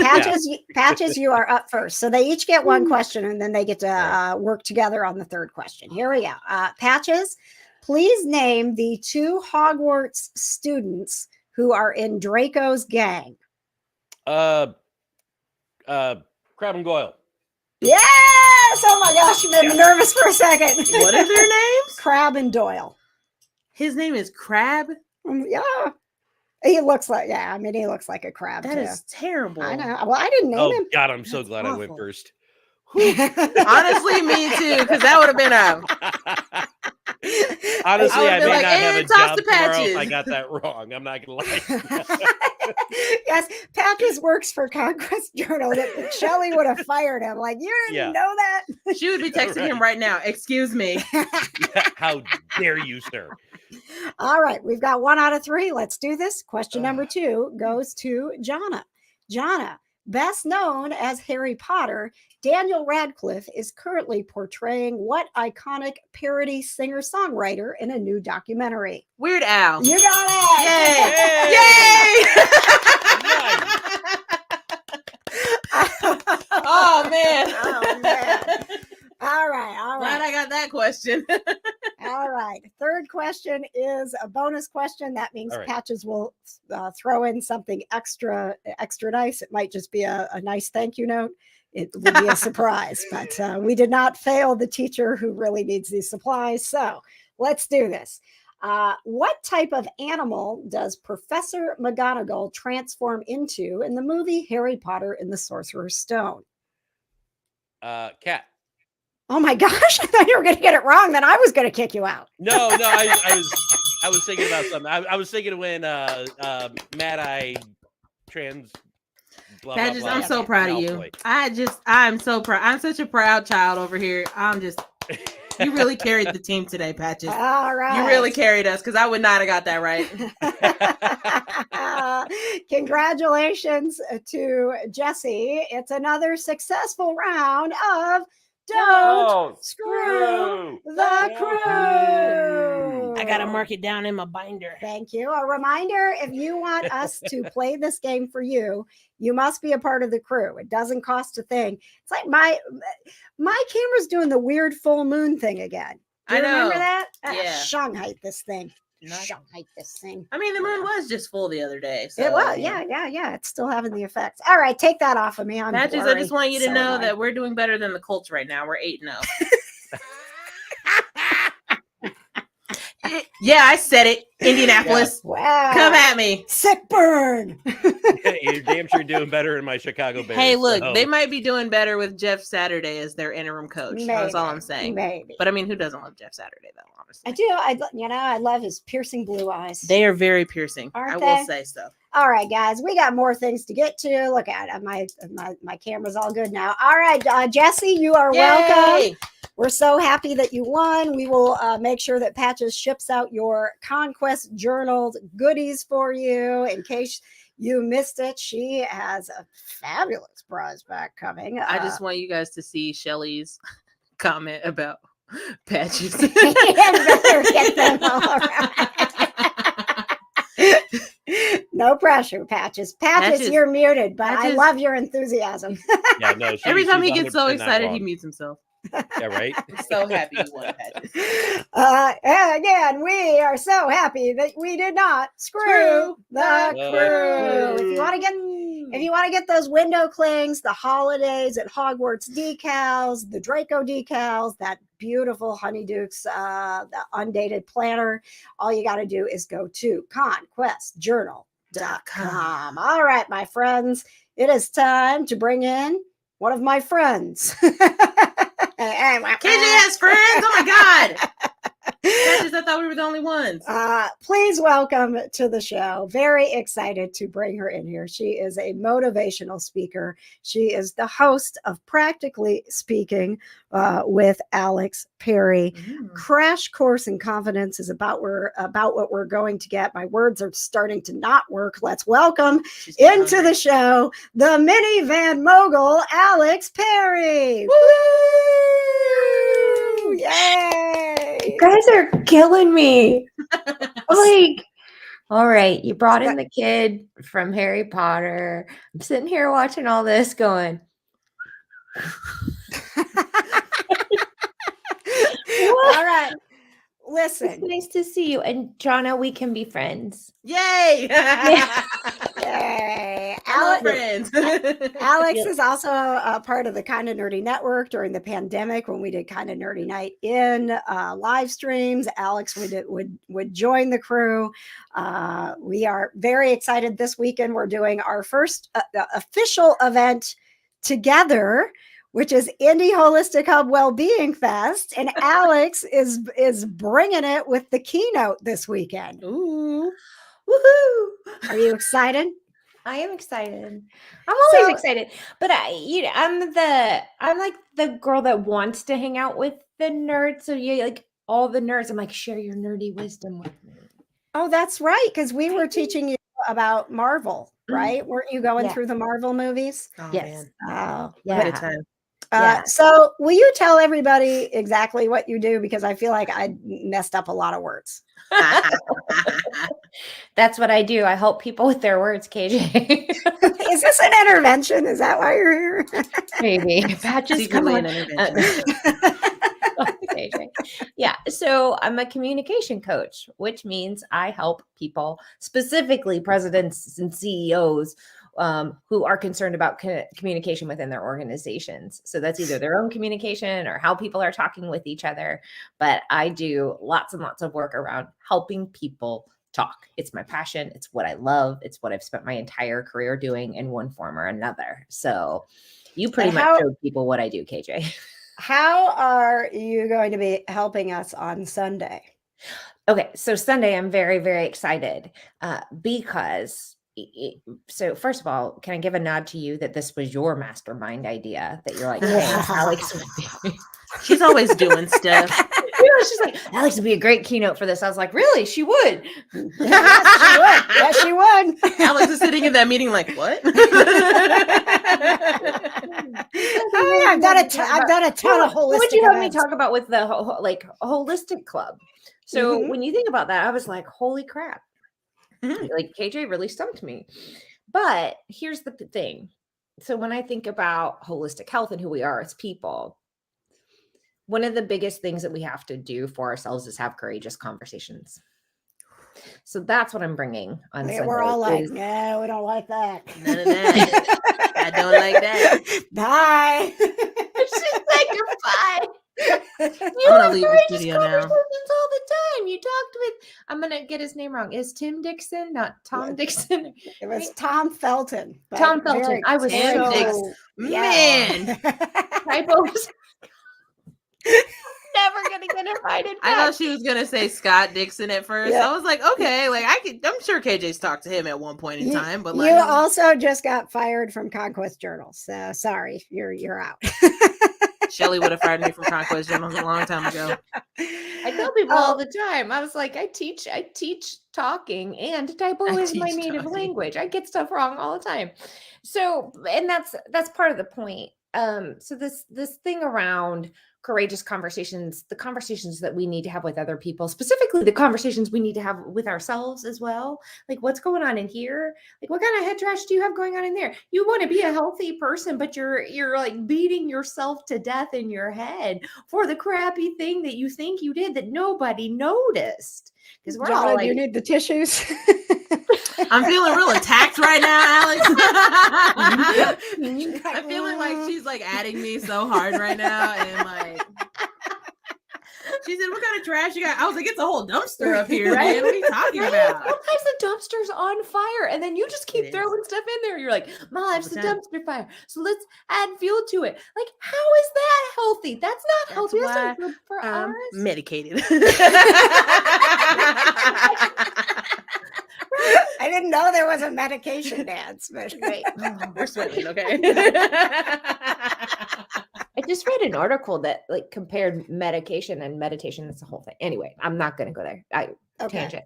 Patches, you are up first. So they each get 1 question, and then they get to work together on the 3rd question. Here we go. Patches, please name the 2 Hogwarts students who are in Draco's gang. Crab and Goyle. Yes! Oh my gosh, you made me nervous for a second. What are their names? Crab and Doyle. His name is Crab. Yeah. He looks like, he looks like a crab. That too. is terrible. I know. Well, I didn't name Oh him. God, I'm so That's glad I went awful. first. Honestly, me too, because that would have been a. Honestly, I been may like, not have a "And toss job the tomorrow if I Patches." got that wrong. I'm not gonna lie. Yes, Patches works for Conquest Journal. That Shelley would have fired him. Like, you didn't Yeah. know that? She would be texting him right now. Excuse me. How dare you, sir? All right, we've got 1 out of 3. Let's do this. Question number 2 goes to Johna. Johna, best known as Harry Potter, Daniel Radcliffe is currently portraying what iconic parody singer-songwriter in a new documentary? Weird Al. You got it! Oh man. Oh, man. All right, all Glad right. I got that question. All right. 3rd question is a bonus question. That means All right. Patches will throw in something extra nice. It might just be a nice thank you note. It would be a surprise, but we did not fail the teacher who really needs these supplies. So let's do this. What type of animal does Professor McGonagall transform into in the movie Harry Potter and the Sorcerer's Stone? Cat. Oh my gosh, I thought you were going to get it wrong. Then I was going to kick you out. No, I was thinking about something. I was thinking when Mad Eye trans. Blah, blah, Patches, blah, I'm so proud of you. Malfoy. I'm so proud. I'm such a proud child over here. You really carried the team today, Patches. All right. You really carried us because I would not have got that right. Congratulations to Jessie. It's another successful round of Don't Screw the Crew. I gotta mark it down in my binder. Thank you. A reminder, if you want us to play this game for you, you must be a part of the crew. It doesn't cost a thing. It's like my camera's doing the weird full moon thing again. Do you I know. remember that? Yeah. Shanghai this thing. Not- Shanghai this thing. I mean, the moon was just full the other day. So, It was, yeah. It's still having the effects. All right, take that off of me. I'm Patches, I blurry. just want you to So know annoying. that we're doing better than the Colts right now. We're 8-0. Yeah, I said it. Indianapolis. Wow. Come at me. Sick burn. You're damn sure doing better in my Chicago Bears. Hey, look, so- they might be doing better with Jeff Saturday as their interim coach. That's all I'm saying. Maybe. But I mean, who doesn't love Jeff Saturday, though, honestly? I do. I love his piercing blue eyes. They are very piercing. Aren't I will they? say so. All right, guys, we got more things to get to. Look at it. My camera's all good now. All right, Jesse, you are welcome. We're so happy that you won. We will make sure that Patches ships out your Conquest Journal goodies for you in case you missed it. She has a fabulous prize pack coming. I just want you guys to see Shelly's comment about Patches. better get them all right. No pressure, Patches. Patches, you're muted, but I love your enthusiasm. Yeah, no. Every time he she's gets so 100% not excited, he wrong. mutes himself. Yeah, right. I'm so happy you won, Patches. And again, we are so happy that we did not screw the crew. If you want to get those window clings, the holidays at Hogwarts decals, the Draco decals, that beautiful Honeydukes, the undated planner, all you got to do is go to conquestjournal.com. All right, my friends, it is time to bring in one of my friends. KJ has friends. Oh my God. Patches, I thought we were the only ones. Please welcome to the show. Very excited to bring her in here. She is a motivational speaker. She is the host of Practically Speaking with Alex Perry. Crash Course in Confidence is about what we're going to get. My words are starting to not work. Let's welcome into the show the minivan mogul, Alex Perry. Woo! Yay! You guys are killing me. Like, all right, you brought in the kid from Harry Potter. I'm sitting here watching all this going, all right. Listen. It's nice to see you. And Johna, we can be friends. Yay! Yay! Friends. Alex is also a part of the Kinda Nerdy Network during the pandemic when we did Kinda Nerdy Night in live streams. Alex would join the crew. We are very excited this weekend. We're doing our first official event together, which is Indie Holistic Hub Wellbeing Fest, and Alex is bringing it with the keynote this weekend. Ooh, woohoo! Are you excited? I am excited. I'm always excited, but I'm like the girl that wants to hang out with the nerds. So you like all the nerds. I'm like, share your nerdy wisdom with me. Oh, that's right, because we were teaching you about Marvel, right? Weren't you going through the Marvel movies? oh, Yes. Man. Oh, What a time. So will you tell everybody exactly what you do? Because I feel like I messed up a lot of words. That's what I do. I help people with their words, KJ. Is this an intervention? Is that why you're here? Maybe. Patches, come Secretly on. an intervention. KJ. Yeah. So I'm a communication coach, which means I help people, specifically presidents and CEOs, who are concerned about communication within their organizations. So that's either their own communication or how people are talking with each other. But I do lots and lots of work around helping people talk. It's my passion. It's what I love. It's what I've spent my entire career doing in one form or another. So you pretty much showed people what I do, KJ. How are you going to be helping us on Sunday? Okay. So Sunday, I'm very, very excited because so first of all, can I give a nod to you that this was your mastermind idea that you're like, hey, Alex would be. She's always doing stuff. She's like, Alex would be a great keynote for this. I was like, really? She would. Yes, she would. Alex is sitting in that meeting like, what? I've done a ton of holistic. What would you have me events. talk about with the holistic club? So when you think about that, I was like, holy crap. Like KJ really stumped me. But here's the thing. So when I think about holistic health and who we are as people, one of the biggest things that we have to do for ourselves is have courageous conversations. So that's what I'm bringing on Sunday. We're all like, no, we don't like that. None of that. I don't like that. Bye. She's like, goodbye. I'm gonna leave the studio now. All the time. You talked with, I'm gonna get his name wrong. Is Tim Dixon, not Tom Dixon? It was Tom Felton. Tom Felton. I was Man. typos. never gonna get invited I thought back. she was gonna say Scott Dixon at first. Yeah. I was like, okay, like I'm sure KJ's talked to him at one point in time, but you like also just got fired from Conquest Journals. So sorry, you're out. Shelly would have fired me from Conquest Journals a long time ago. I tell people all the time. I was like, I teach talking, and typo I is my teach native talking. language. I get stuff wrong all the time. So, and that's part of the point. So this thing around courageous conversations, the conversations that we need to have with other people, specifically the conversations we need to have with ourselves as well. Like, what's going on in here? Like, what kind of head trash do you have going on in there? You want to be a healthy person, but you're like beating yourself to death in your head for the crappy thing that you think you did that nobody noticed. Because we're all Johna, like, do you need the tissues? I'm feeling real attacked right now, Alex. I'm feeling like she's like adding me so hard right now, and like she said, "What kind of trash you got?" I was like, "It's a whole dumpster up here, Right? man. What are you talking right? about?" Sometimes the dumpster's on fire, and then you just keep It is. throwing stuff in there. You're like, my life's the a time. dumpster fire. So let's add fuel to it. Like, how is that healthy? That's not healthy. That's not good for us. Medicated. I didn't know there was a medication dance, but Right. We're swimming, okay? I just read an article that like compared medication and meditation. It's the whole thing. Anyway, I'm not going to go there. Tangent.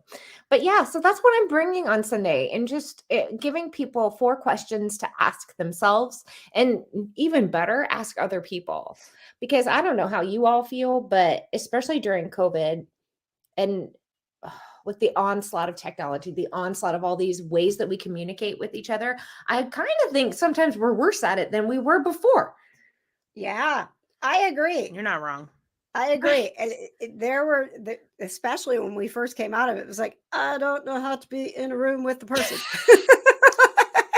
But yeah, so that's what I'm bringing on Sunday, and just giving people 4 questions to ask themselves, and even better, ask other people. Because I don't know how you all feel, but especially during COVID and with the onslaught of technology, the onslaught of all these ways that we communicate with each other, I kind of think sometimes we're worse at it than we were before. yeah, I agree. You're not wrong. I agree. And there were, especially when we first came out of it, it was like, I don't know how to be in a room with the person.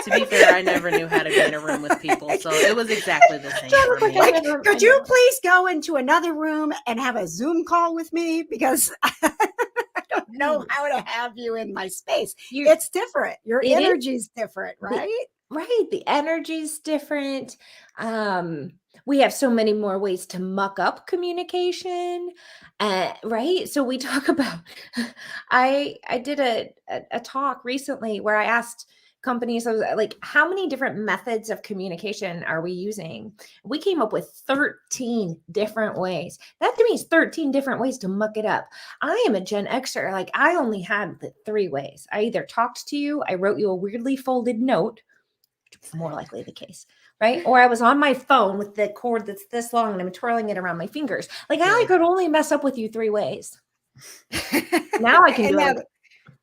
To be fair, I never knew how to be in a room with people, so it was exactly the same John was for me. like, Like, could you please go into another room and have a Zoom call with me? Because I don't know how to have you in my space. It's different. Your It is. energy's different, right? Right. The energy's different. We have so many more ways to muck up communication. Right. So we talk about, I did a talk recently where I asked companies, I was like, how many different methods of communication are we using? We came up with 13 different ways. That means 13 different ways to muck it up. I am a Gen Xer. Like, I only had the 3 ways. I either talked to you, I wrote you a weirdly folded note, which is more likely the case, right? Or I was on my phone with the cord that's this long and I'm twirling it around my fingers. Like, I could only mess up with you 3 ways. Now I can do it.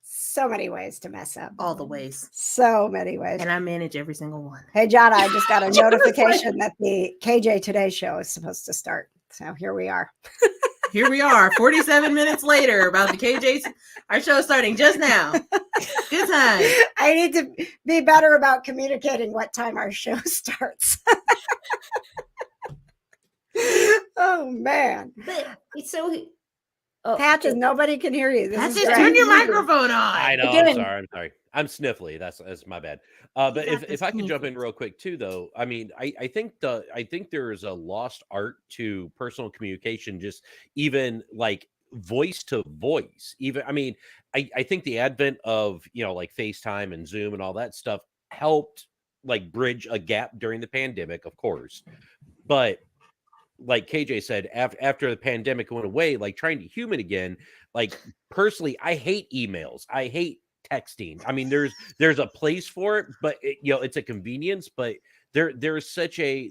So many ways to mess up. All the ways. So many ways. And I manage every single one. Hey, Johna, I just got a notification that the KJ Today show is supposed to start. So here we are. Here we are, 47 minutes later, about the KJ. Our show starting just now. Good time. I need to be better about communicating what time our show starts. Oh, man. But so, Patches, nobody can hear you. This That's is it. great. Turn your microphone on. I know. Again. I'm sorry. I'm sniffly. That's my bad. But if I can jump in real quick too, though, I mean, I think there is a lost art to personal communication, just even like voice to voice. Even I mean, I think the advent of like FaceTime and Zoom and all that stuff helped like bridge a gap during the pandemic, of course, but like KJ said, after the pandemic went away, like trying to human again, like personally, I hate emails. I hate texting. I mean, there's a place for it, but it's a convenience, but there's such a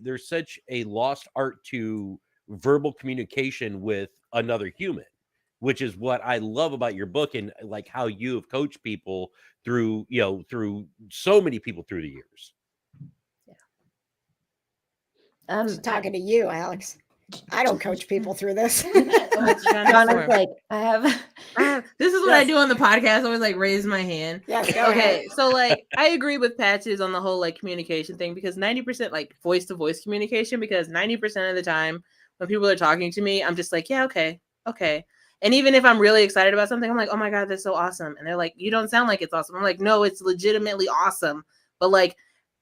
lost art to verbal communication with another human, which is what I love about your book and like how you have coached people through so many people through the years. She's talking to you, Alex. I don't coach people through this. Johna's like, I have. This is what I do on the podcast. I always like raise my hand. Yes, go ahead. So like I agree with Patches on the whole like communication thing, because 90% like voice to voice communication, because 90% of the time when people are talking to me, I'm just like, yeah, okay. And even if I'm really excited about something, I'm like, oh my God, that's so awesome. And they're like, you don't sound like it's awesome. I'm like, no, it's legitimately awesome. But like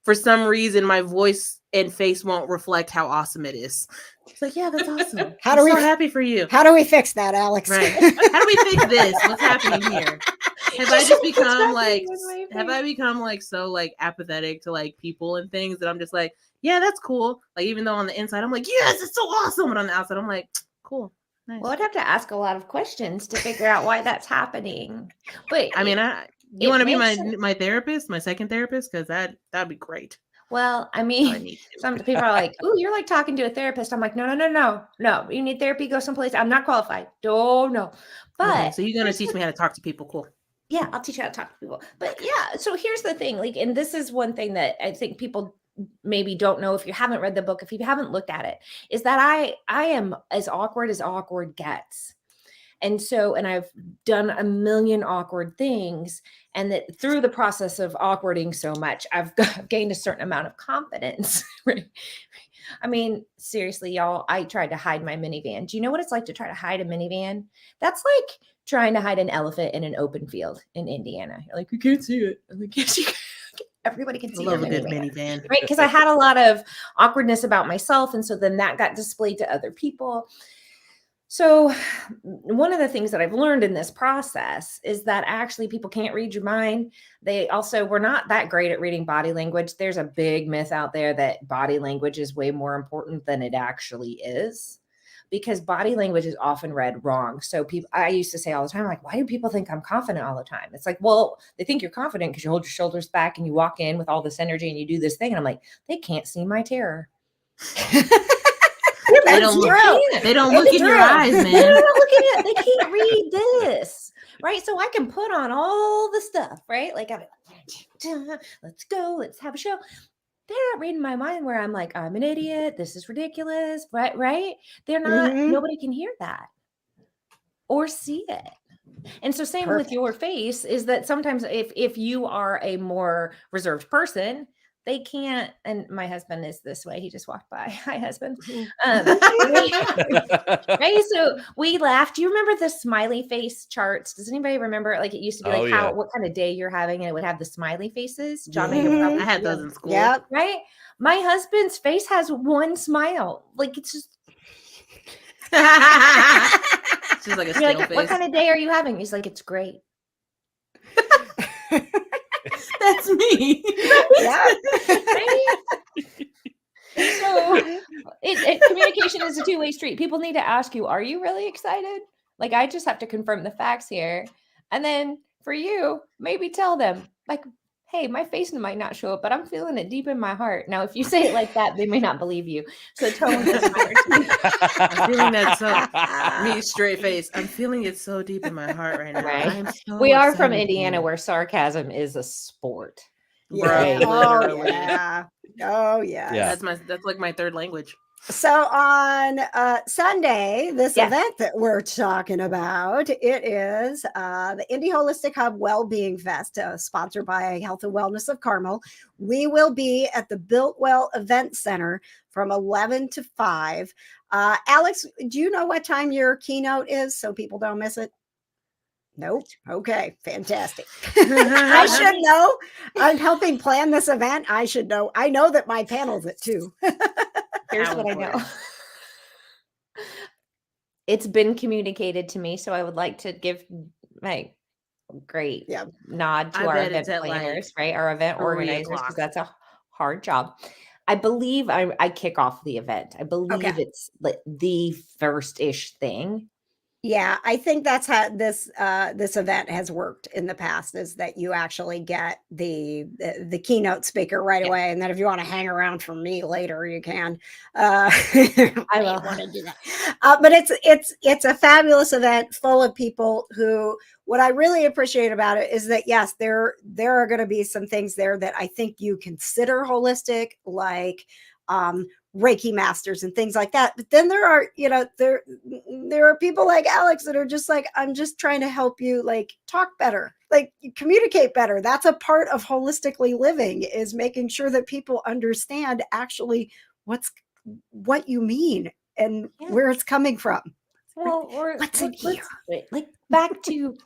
for some reason my voice and face won't reflect how awesome it is. It's like, yeah, that's awesome. How do I'm we so happy for you? How do we fix that, Alex? Right. How do we fix this? What's happening here? Have I just become like so like apathetic to like people and things that I'm just like, yeah, that's cool. Like even though on the inside I'm like, yes, it's so awesome, but on the outside I'm like, cool. Nice. Well, I'd have to ask a lot of questions to figure out why that's happening. But I mean, you want to be my therapist, my second therapist, because that'd be great. Well, I mean, some people are like, "Ooh, you're like talking to a therapist." I'm like, no. You need therapy, go someplace. I'm not qualified. Don't know. But okay, so you're gonna teach me how to talk to people. Cool. Yeah, I'll teach you how to talk to people. But yeah, so here's the thing, like, and this is one thing that I think people maybe don't know if you haven't read the book, if you haven't looked at it, is that I am as awkward gets. And so, and I've done a million awkward things, and that through the process of awkwarding so much, I've gained a certain amount of confidence. Right? I mean, seriously, y'all, I tried to hide my minivan. Do you know what it's like to try to hide a minivan? That's like trying to hide an elephant in an open field in Indiana. You're like, you can't see it. I'm like, yes, you can. Everybody can see love a good minivan. Right? Because I had a lot of awkwardness about myself. And so then that got displayed to other people. So one of the things that I've learned in this process is that actually people can't read your mind. We're not that great at reading body language. There's a big myth out there that body language is way more important than it actually is, because body language is often read wrong. So I used to say all the time, like, why do people think I'm confident all the time? It's like, well, they think you're confident because you hold your shoulders back and you walk in with all this energy and you do this thing. And I'm like, they can't see my terror. They don't look in your eyes, man. They don't look at it. They can't read this, right? So I can put on all the stuff, right? Like, let's go, let's have a show. They're not reading my mind where I'm like, I'm an idiot. This is ridiculous, right? They're not. Mhm. Nobody can hear that or see it. And so same with your face is that sometimes if you are a more reserved person, they can't. And my husband is this way. He just walked by. Hi, husband. Right. So we laughed. Do you remember the smiley face charts? Does anybody remember? Like, it used to be like what kind of day you're having, and it would have the smiley faces. Johna, I had those in school. Yep. Right. My husband's face has one smile. Like, it's just. It's just like a still like, face. what kind of day are you having? He's like, it's great. That's me. Yeah. So communication is a two-way street. People need to ask you, are you really excited? Like, I just have to confirm the facts here. And then for you, maybe tell them, like, hey, my face might not show up, but I'm feeling it deep in my heart. Now, if you say it like that, they may not believe you. So tone doesn't matter to me. I'm feeling that me straight face. I'm feeling it so deep in my heart right now. Right. So We are from excited. Indiana, where sarcasm is a sport. Yeah. Right. Oh Literally. yeah. Oh yeah. Yeah. That's like my third language. So on Sunday, this Yes. event that we're talking about, it is the Indie Holistic Hub Wellbeing Fest, sponsored by Health and Wellness of Carmel. We will be at the Built Well Event Center from 11 to 5. Alex, do you know what time your keynote is so people don't miss it? Nope. Okay. Fantastic. I should know. I'm helping plan this event. I should know. I know that my panel's at 2. Here's what I know. It's been communicated to me, so I would like to give my great nod to I our bet event it's at, planners, right? Our event 3 organizers, because o'clock. that's a hard job. I believe I kick off the event. I believe it's like the first-ish thing. Yeah, I think that's how this event has worked in the past, is that you actually get the keynote speaker right away, and then if you want to hang around for me later, you can. I will want to do that. But it's a fabulous event full of people who. What I really appreciate about it is that yes, there are going to be some things there that I think you consider holistic, like Reiki masters and things like that. But then there are, there are people like Alex that are just like, I'm just trying to help you like talk better, like communicate better. That's a part of holistically living, is making sure that people understand actually what you mean and where it's coming from. Well, What's in here? Like back to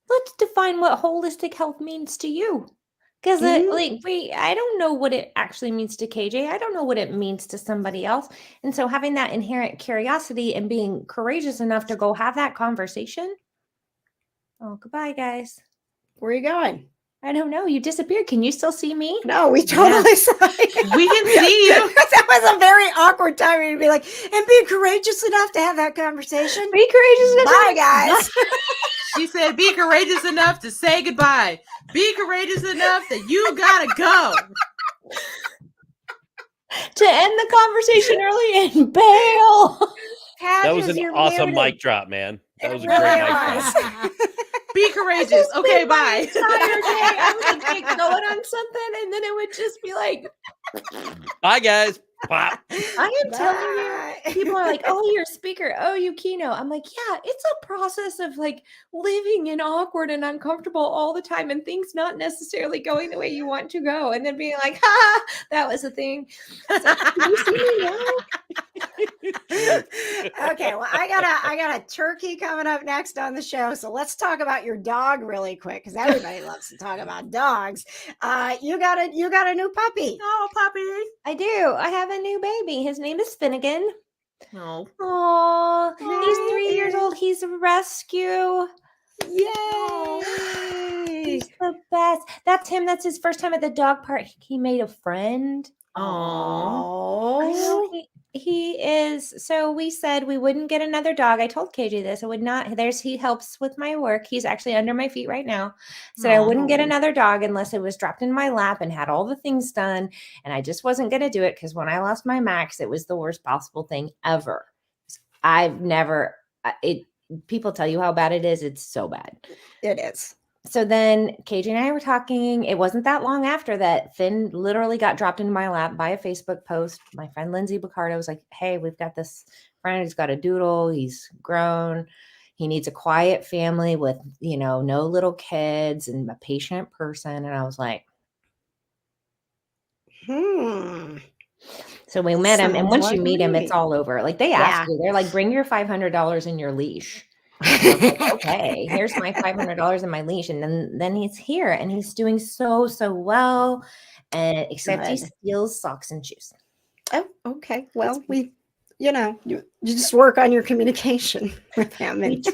let's define what holistic health means to you. Because I don't know what it actually means to KJ. I don't know what it means to somebody else. And so having that inherent curiosity and being courageous enough to go have that conversation. Oh, goodbye, guys. Where are you going? I don't know. You disappeared. Can you still see me? No, we totally saw you. We can see you. That was a very awkward time to be like, and be courageous enough to have that conversation. Be courageous enough. Bye, guys. She said, be courageous enough to say goodbye. Be courageous enough that you gotta go. To end the conversation early and bail. That was an awesome mic drop, man. That was a great mic drop. Be courageous. Okay, bye. Entire day, I would get going on something, and then it would just be like, bye, guys. Pop. I am telling you, people are like, oh, you're a speaker. Oh, you keynote. I'm like, yeah, it's a process of like living in awkward and uncomfortable all the time and things not necessarily going the way you want to go. And then being like, ha, that was the thing. So, can you see me now? Okay, well, I got a turkey coming up next on the show. So let's talk about your dog really quick, because everybody loves to talk about dogs. You got a new puppy. Oh, puppy. I do. I have a new baby. His name is Finnegan. Oh. Aw, he's 3 years old. He's a rescue. Yay! He's the best. That's him. That's his first time at the dog park. He made a friend. Oh. I know he is. So we said we wouldn't get another dog. I told KJ this. I would not. He helps with my work. He's actually under my feet right now. Said I wouldn't get another dog unless it was dropped in my lap and had all the things done. And I just wasn't going to do it because when I lost my Max, it was the worst possible thing ever. I've never. People tell you how bad it is. It's so bad. It is. So then KJ and I were talking. It wasn't that long after that Finn literally got dropped into my lap by a Facebook post. My friend Lindsay Picardo was like, hey, we've got this friend who's got a doodle. He's grown. He needs a quiet family with, no little kids and a patient person. And I was like, So we met him. And once you meet him, it's all over. Like they ask you, they're like, bring your $500 in your leash. Like, okay, here's my $500 in my leash, and then he's here and he's doing so well, and except he steals socks and shoes. Oh, okay. Well, you just work on your communication with him, and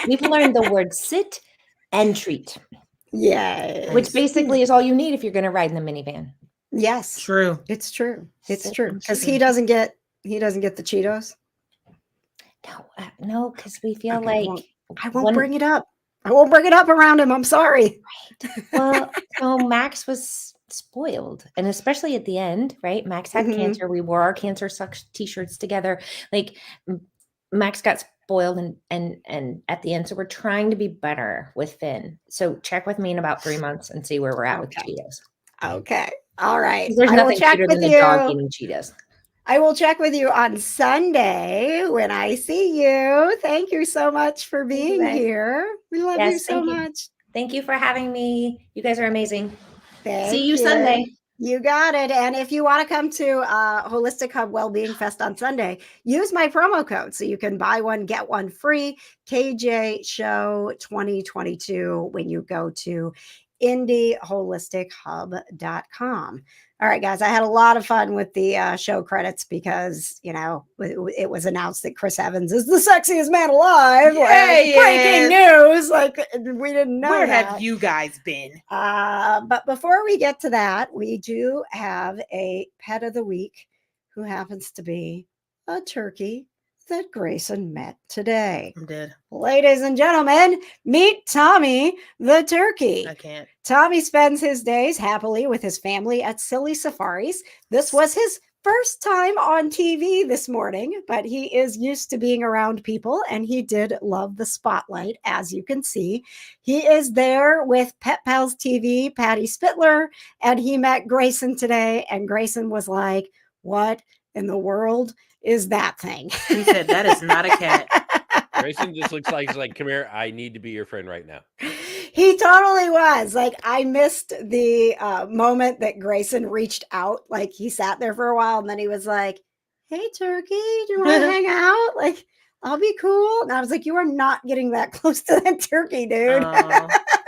we've learned the word sit and treat. Yeah, which basically is all you need if you're going to ride in the minivan. Yes, true. It's true. It's true because he doesn't get the Cheetos. No, because we feel like I won't bring it up. I won't bring it up around him. I'm sorry. Right. Well, so Max was spoiled, and especially at the end, right? Max had cancer. We wore our cancer sucks t-shirts together. Like Max got spoiled, and at the end, so we're trying to be better with Finn. So check with me in about 3 months and see where we're at with Cheetos. Okay. All right. There's nothing cuter than a dog eating Cheetos. I will check with you on Sunday when I see you. Thank you so much for being here. We love you so much. Thank you for having me. You guys are amazing. See you Sunday. You got it. And if you want to come to Holistic Hub Wellbeing Fest on Sunday, use my promo code so you can buy one, get one free. KJ Show 2022 when you go to IndieHolisticHub.com. All right, guys, I had a lot of fun with the show credits because, it was announced that Chris Evans is the sexiest man alive. Breaking news. Like, we didn't know Where that. have you guys been? But before we get to that, we do have a pet of the week who happens to be a turkey that Grayson met today. I'm dead. Ladies and gentlemen, meet Tommy the turkey. I can't. Tommy spends his days happily with his family at Silly Safaris. This was his first time on TV this morning, but he is used to being around people, and he did love the spotlight, as you can see. He is there with Pet Pals TV, Patty Spittler, and he met Grayson today, and Grayson was like, what in the world is that thing? He said, that is not a cat. Grayson just looks like he's like, come here, I need to be your friend right now. He totally was. Like, I missed the moment that Grayson reached out. Like, he sat there for a while, and then he was like, hey, turkey, do you want to hang out? Like, I'll be cool. And I was like, you are not getting that close to that turkey, dude.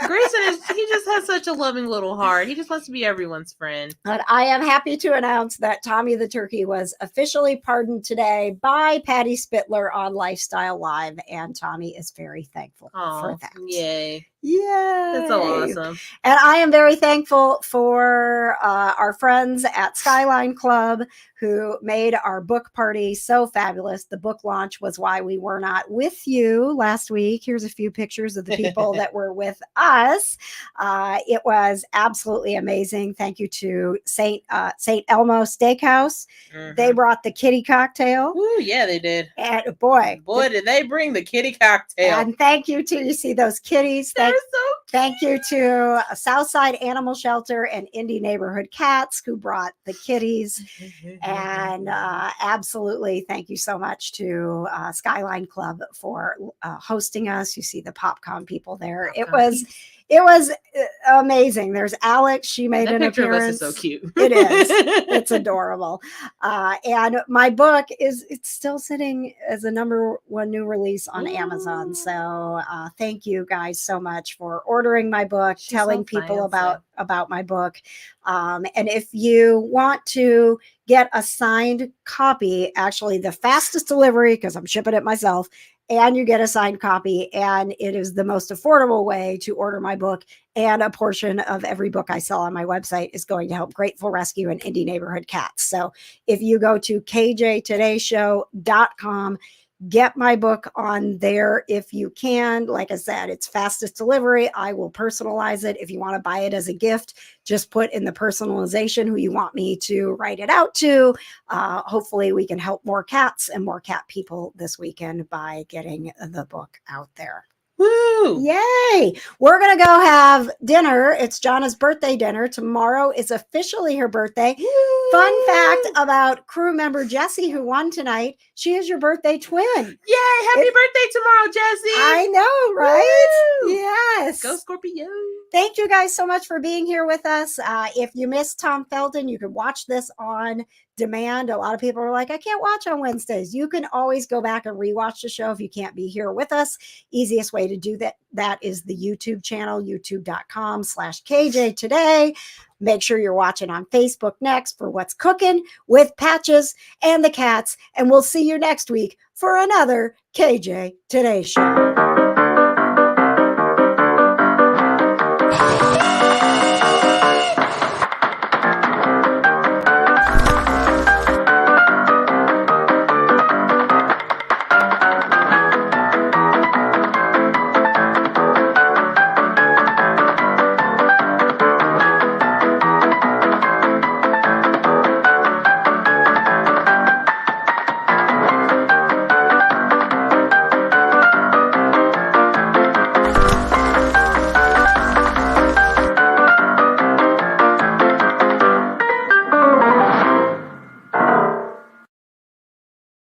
he just has such a loving little heart. He just wants to be everyone's friend. But I am happy to announce that Tommy the Turkey was officially pardoned today by Patty Spittler on Lifestyle Live, and Tommy is very thankful for that. Yay. Yay. That's so awesome. And I am very thankful for our friends at Skyline Club who made our book party so fabulous. The book launch was why we were not with you last week. Here's a few pictures of the people that were with us. It was absolutely amazing. Thank you to St. Elmo Steakhouse. Mm-hmm. They brought the kitty cocktail. Ooh, yeah, they did. And boy, did they bring the kitty cocktail. And thank you to, you see those kitties. Thank you to Southside Animal Shelter and Indie Neighborhood Cats who brought the kitties. And absolutely thank you so much to Skyline Club for hosting us. You see the PopCon people there. It was amazing. There's Alex. She made an picture appearance. Of us is so cute. It is. It's adorable. And my book it's still sitting as a #1 new release on Amazon. So thank you guys so much for ordering my book, telling people about my book. And if you want to get a signed copy, actually the fastest delivery, because I'm shipping it myself, and you get a signed copy, and it is the most affordable way to order my book. And a portion of every book I sell on my website is going to help Grateful Rescue and Indie Neighborhood Cats. So if you go to kjtodayshow.com, get my book on there if you can. Like I said, it's fastest delivery. I will personalize it. If you want to buy it as a gift, just put in the personalization who you want me to write it out to. Hopefully we can help more cats and more cat people this weekend by getting the book out there. Woo! Yay! We're going to go have dinner. It's Johna's birthday dinner. Tomorrow is officially her birthday. Woo! Fun fact about crew member Jessie, who won tonight. She is your birthday twin. Yay! Happy birthday tomorrow, Jessie! I know, right? Woo! Yes. Go Scorpio! Thank you guys so much for being here with us. If you missed Tom Felton, you can watch this on demand. A lot of people are like, I can't watch on Wednesdays. You can always go back and rewatch the show if you can't be here with us. Easiest way to do that is the YouTube channel, youtube.com/KJ Today. Make sure you're watching on Facebook next for What's Cooking with Patches and the Cats. And we'll see you next week for another KJ Today show.